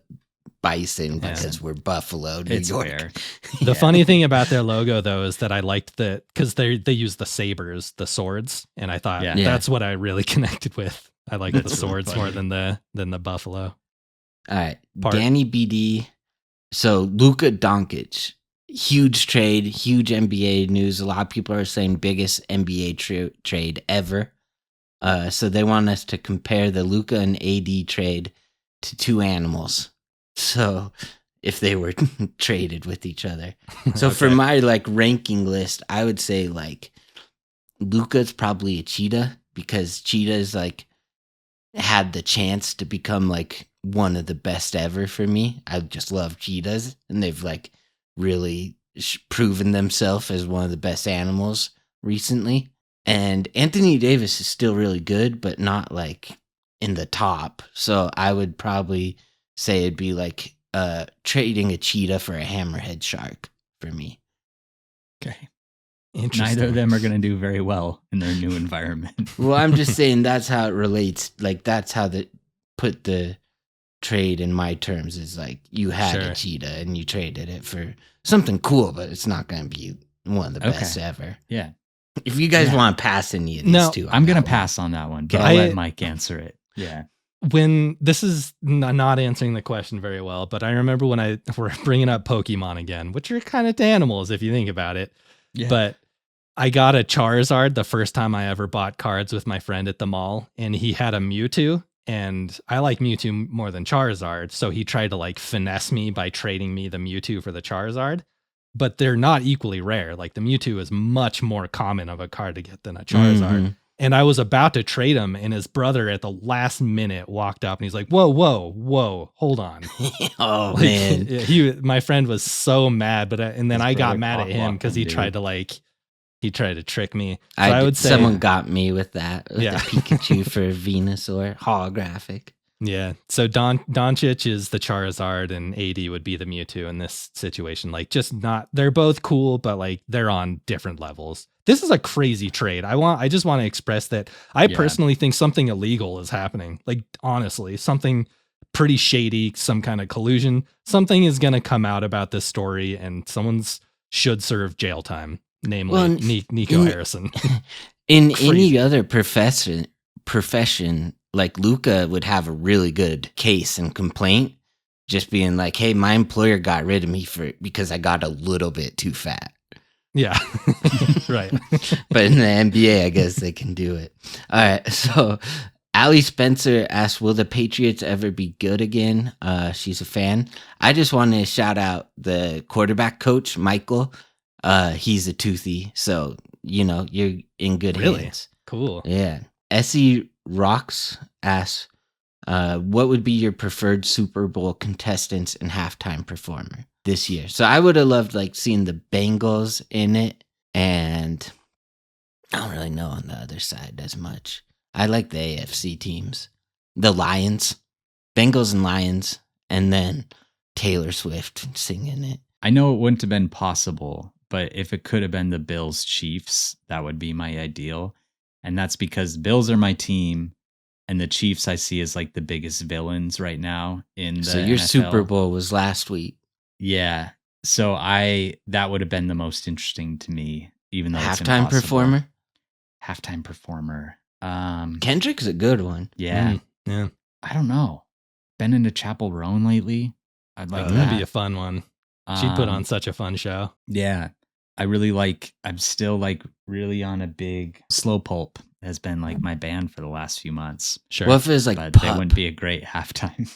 bison because we're Buffalo, New It's York. fair. The funny thing about their logo, though, is that I liked because they use the sabers, the swords, and I thought that's what I really connected with. I like the swords more than the buffalo. All right, Danny BD. So Luka Doncic, huge trade, huge NBA news. A lot of people are saying biggest NBA trade ever. So they want us to compare the Luka and AD trade to two animals. So if they were traded with each other. So for my like ranking list, I would say like Luka's probably a cheetah because cheetahs like had the chance to become like one of the best ever for me. I just love cheetahs and they've like really proven themselves as one of the best animals recently. And Anthony Davis is still really good, but not like in the top. So I would probably say it'd be like trading a cheetah for a hammerhead shark for me. Okay. Interesting. Neither of them are going to do very well in their new environment. Well, I'm just saying that's how it relates. Like that's how put the trade in my terms is like you had a cheetah and you traded it for something cool, but it's not going to be one of the best ever. Yeah. If you guys want to pass any of these two, I'm going to pass on that one, but I'll let Mike answer it. Yeah. When this is not answering the question very well, but I remember when we're bringing up Pokemon again, which are kind of animals if you think about it. Yeah. But I got a Charizard the first time I ever bought cards with my friend at the mall, and he had a Mewtwo, and I like Mewtwo more than Charizard, so he tried to like finesse me by trading me the Mewtwo for the Charizard. But they're not equally rare. Like the Mewtwo is much more common of a card to get than a Charizard. Mm-hmm. And I was about to trade him, and his brother at the last minute walked up and he's like, whoa, hold on. Oh, like, man. My friend was so mad, and then I got mad at him because he tried to trick me. So I would say someone got me with that. With the Pikachu for Venusaur holographic. Yeah. So Doncic is the Charizard and AD would be the Mewtwo in this situation. Like they're both cool, but like they're on different levels. This is a crazy trade. I just want to express that I personally think something illegal is happening. Like honestly, something pretty shady, some kind of collusion. Something is going to come out about this story and someone's should serve jail time, namely Nico Harrison. In any other profession, like Luka would have a really good case and complaint, just being like, "Hey, my employer got rid of me because I got a little bit too fat." Yeah, right. But in the NBA, I guess they can do it. All right. So, Allie Spencer asked, "Will the Patriots ever be good again?" She's a fan. I just want to shout out the quarterback coach, Michael. He's a toothy, so you're in good hands. Cool. Yeah. Essie Rocks asks, what would be your preferred Super Bowl contestants and halftime performer this year? So I would have loved like seeing the Bengals in it, and I don't really know on the other side as much. I like the AFC teams, the Lions, Bengals and Lions, and then Taylor Swift singing it. I know it wouldn't have been possible, but if it could have been the Bills Chiefs, that would be my ideal. And that's because Bills are my team, and the Chiefs I see as like the biggest villains right now in the So your NFL. Super Bowl was last week. Yeah. So that would have been the most interesting to me, even though halftime performer. Halftime performer. Kendrick's a good one. Yeah. Yeah. I don't know. Been into Chapel Roan lately. I'd like that. That'd be a fun one. She put on such a fun show. Yeah. I'm still like really on a big Slow Pulp has been like my band for the last few months. Sure. What if it was like but Pup? They wouldn't be a great halftime.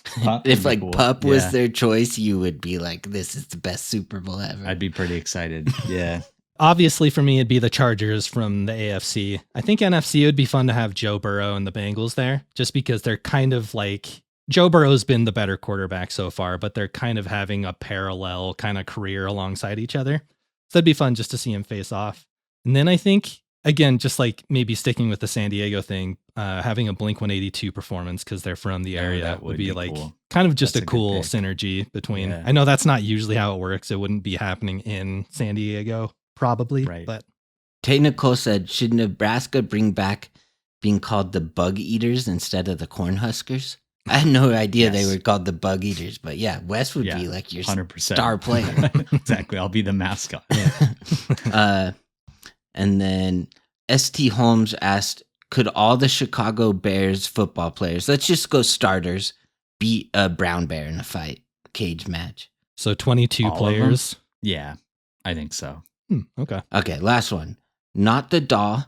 If like cool. Pup was their choice, you would be like, this is the best Super Bowl ever. I'd be pretty excited. Yeah. Obviously for me, it'd be the Chargers from the AFC. I think NFC would be fun to have Joe Burrow and the Bengals there, just because they're kind of like, Joe Burrow's been the better quarterback so far, but they're kind of having a parallel kind of career alongside each other. So that'd be fun just to see him face off. And then I think, again, just like maybe sticking with the San Diego thing, having a Blink-182 performance because they're from the area would be like cool. Kind of just a cool synergy between. Yeah. I know that's not usually how it works. It wouldn't be happening in San Diego, probably. Right. But Tate Nicole said, should Nebraska bring back being called the Bug Eaters instead of the Cornhuskers? I had no idea Yes. they were called the bug eaters, but yeah, Wes would be like your 100%. star player. Exactly. I'll be the mascot. And then St. Holmes asked, could all the Chicago Bears football players, let's just go starters, beat a brown bear in a fight, cage match? So 22 All of players. Yeah, I think so. Okay. Okay, last one. Not the Daw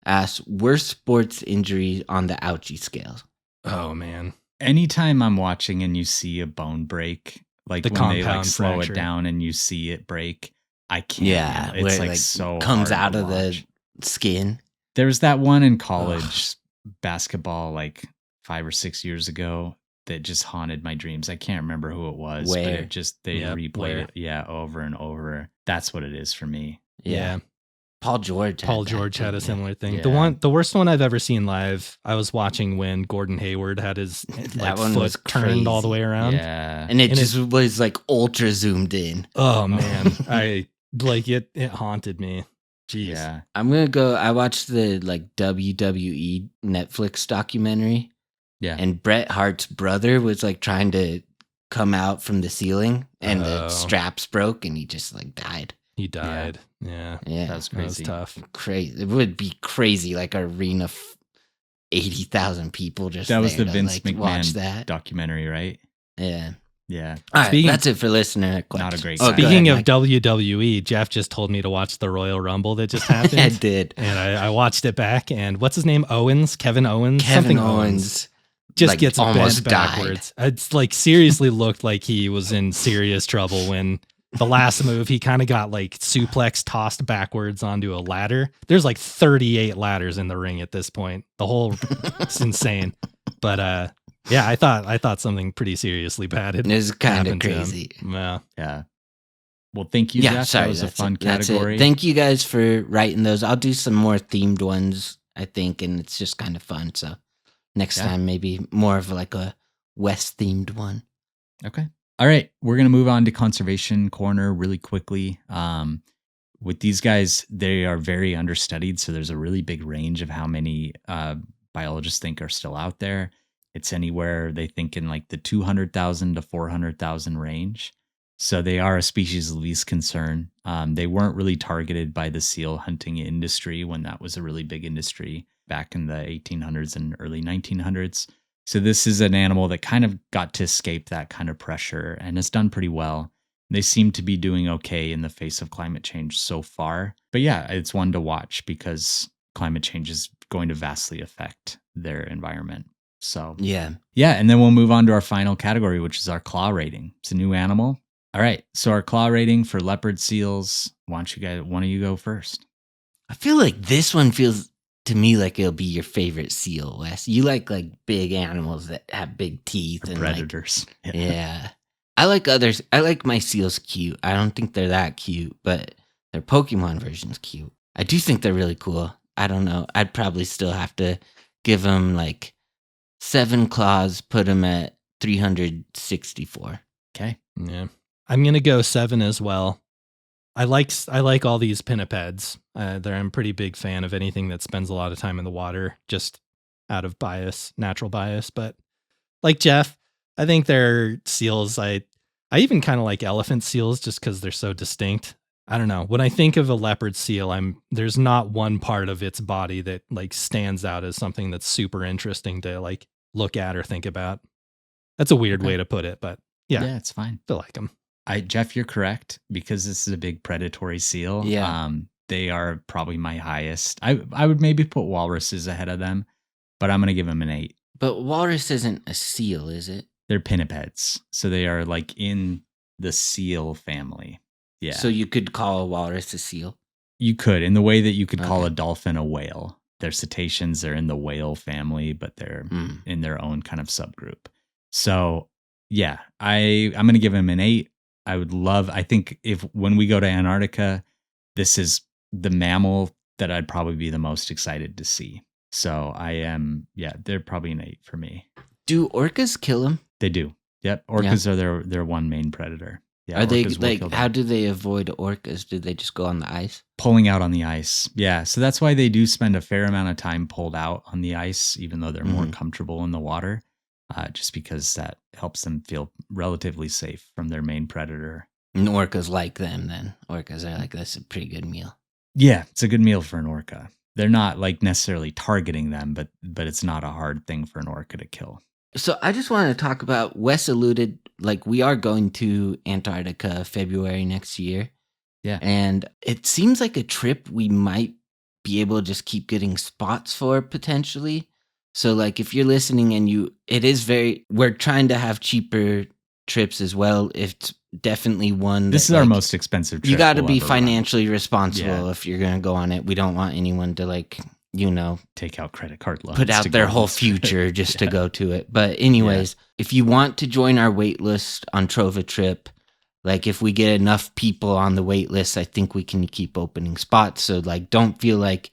asked, worst sports injury on the ouchie scale? Oh, man. Anytime I'm watching and you see a bone break, like The when they like compound slow fracture. it down and you see it break, I can't. Yeah, It's where it, like so comes hard out to of watch. the skin. There was that one in college basketball like 5 or 6 years ago that just haunted my dreams. I can't remember who it was, but Where? it just they replayed it over and over. That's what it is for me. Yeah. Paul George had a similar thing. Yeah. The worst one I've ever seen live, I was watching when Gordon Hayward had his That one foot was turned all the crazy. way around. Yeah. And it And just was like ultra zoomed in. Oh man. It haunted me. Jeez. Yeah. I'm going to go, I watched the like WWE Netflix documentary. Yeah. And Bret Hart's brother was like trying to come out from the ceiling and the Oh. straps broke and he just like died. He died. Yeah. Yeah. That was That was crazy. tough. Crazy. It would be crazy, like an arena of 80,000 people just That was there the to, Vince like, watch McMahon that. documentary, right? Yeah. Yeah. All right, Speaking- that's it for listener questions. Not a great Oh, sign. go Speaking ahead, of Mike. WWE, Jeff just told me to watch the Royal Rumble that just happened. I did. And I watched it back, and what's his name? Kevin Owens? Kevin Something Owens just like, gets almost bent backwards. It's like seriously looked like he was in serious trouble when the last move he kind of got like suplex tossed backwards onto a ladder. There's like 38 ladders in the ring at this point. The whole it's insane. But yeah, I thought something pretty seriously bad had It was kind of happened to him. crazy. Yeah. Yeah. Well, thank you, Yeah, Jeff. sorry. That was a that's fun it. That's it. category. Thank you guys for writing those. I'll do some more themed ones, I think, and it's just kind of fun. So next Yeah. time, maybe more of like a West themed one. Okay. All right. We're going to move on to Conservation Corner really quickly. With these guys, they are very understudied. So there's a really big range of how many biologists think are still out there. It's anywhere they think in like the 200,000 to 400,000 range. So they are a species of least concern. They weren't really targeted by the seal hunting industry when that was a really big industry back in the 1800s and early 1900s. So this is an animal that kind of got to escape that kind of pressure and has done pretty well. They seem to be doing okay in the face of climate change so far. But yeah, it's one to watch because climate change is going to vastly affect their environment. So Yeah. and then we'll move on to our final category, which is our claw rating. It's a new animal. All right, so our claw rating for leopard seals. Why don't you guys, one of you go first? I feel like this one feels to me like it'll be your favorite seal, Wes. You like big animals that have big teeth and Predators. Yeah. I like others. I like my seals cute. I don't think they're that cute, but their Pokemon version's cute. I do think they're really cool. I don't know. I'd probably still have to give them like 7 claws, put them at 364. Okay. Yeah. I'm going to go 7 as well. I like all these pinnipeds. I'm a pretty big fan of anything that spends a lot of time in the water, just out of bias, natural bias. But like Jeff, I think they're seals. I even kind of like elephant seals just because they're so distinct. I don't know. When I think of a leopard seal, there's not one part of its body that like stands out as something that's super interesting to like look at or think about. That's a weird way to put it, but yeah, it's fine. I like them. Jeff, you're correct because this is a big predatory seal. Yeah. They are probably my highest. I would maybe put walruses ahead of them, but I'm going to give them an 8. But walrus isn't a seal, is it? They're pinnipeds. So they are like in the seal family. Yeah. So you could call a walrus a seal? You could, in the way that you could call Okay. a dolphin a whale. They're cetaceans. They're in the whale family, but they're in their own kind of subgroup. So yeah, I'm going to give him an 8. I think when we go to Antarctica, this is the mammal that I'd probably be the most excited to see. So they're probably an 8 for me. Do orcas kill them? They do. Yep. Orcas are their one main predator. Yeah, Are they orcas will kill them. how do they avoid orcas? Do they just go on the ice? Pulling out on the ice. Yeah. So that's why they do spend a fair amount of time pulled out on the ice, even though they're more comfortable in the water. just because that helps them feel relatively safe from their main predator. And orcas like them then. Orcas are like, that's a pretty good meal. Yeah, it's a good meal for an orca. They're not like necessarily targeting them, but it's not a hard thing for an orca to kill. So I just wanted to talk about, Wes alluded, like we are going to Antarctica February next year. Yeah. And it seems like a trip we might be able to just keep getting spots for potentially. So like if you're listening and we're trying to have cheaper trips as well. It's definitely one. This is our most expensive trip. You got to be financially responsible if you're going to go on it. We don't want anyone to take out credit card loans, put out their whole future just to go to it. But anyways, if you want to join our wait list on Trova Trip, like if we get enough people on the wait list, I think we can keep opening spots. So like, don't feel like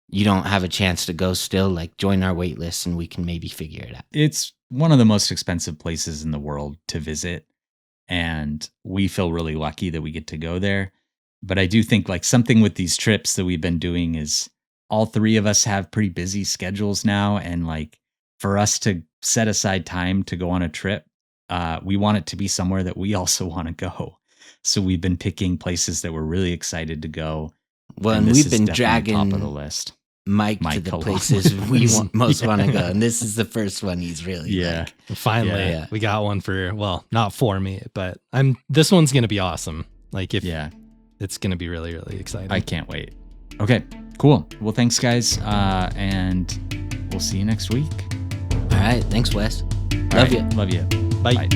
you don't have a chance to go still. Like join our wait list and we can maybe figure it out. It's one of the most expensive places in the world to visit. And we feel really lucky that we get to go there. But I do think like something with these trips that we've been doing is all three of us have pretty busy schedules now. And like for us to set aside time to go on a trip, we want it to be somewhere that we also want to go. So we've been picking places that we're really excited to go. Well, and we've been dragging top of the list. Mike to the places we most want to go. And this is the first one he's really like. Finally, we got one for, well, not for me, but this one's going to be awesome. Like it's going to be really, really exciting. I can't wait. Okay, cool. Well, thanks guys. And we'll see you next week. All right. Thanks, Wes. Love you. Love you. Bye.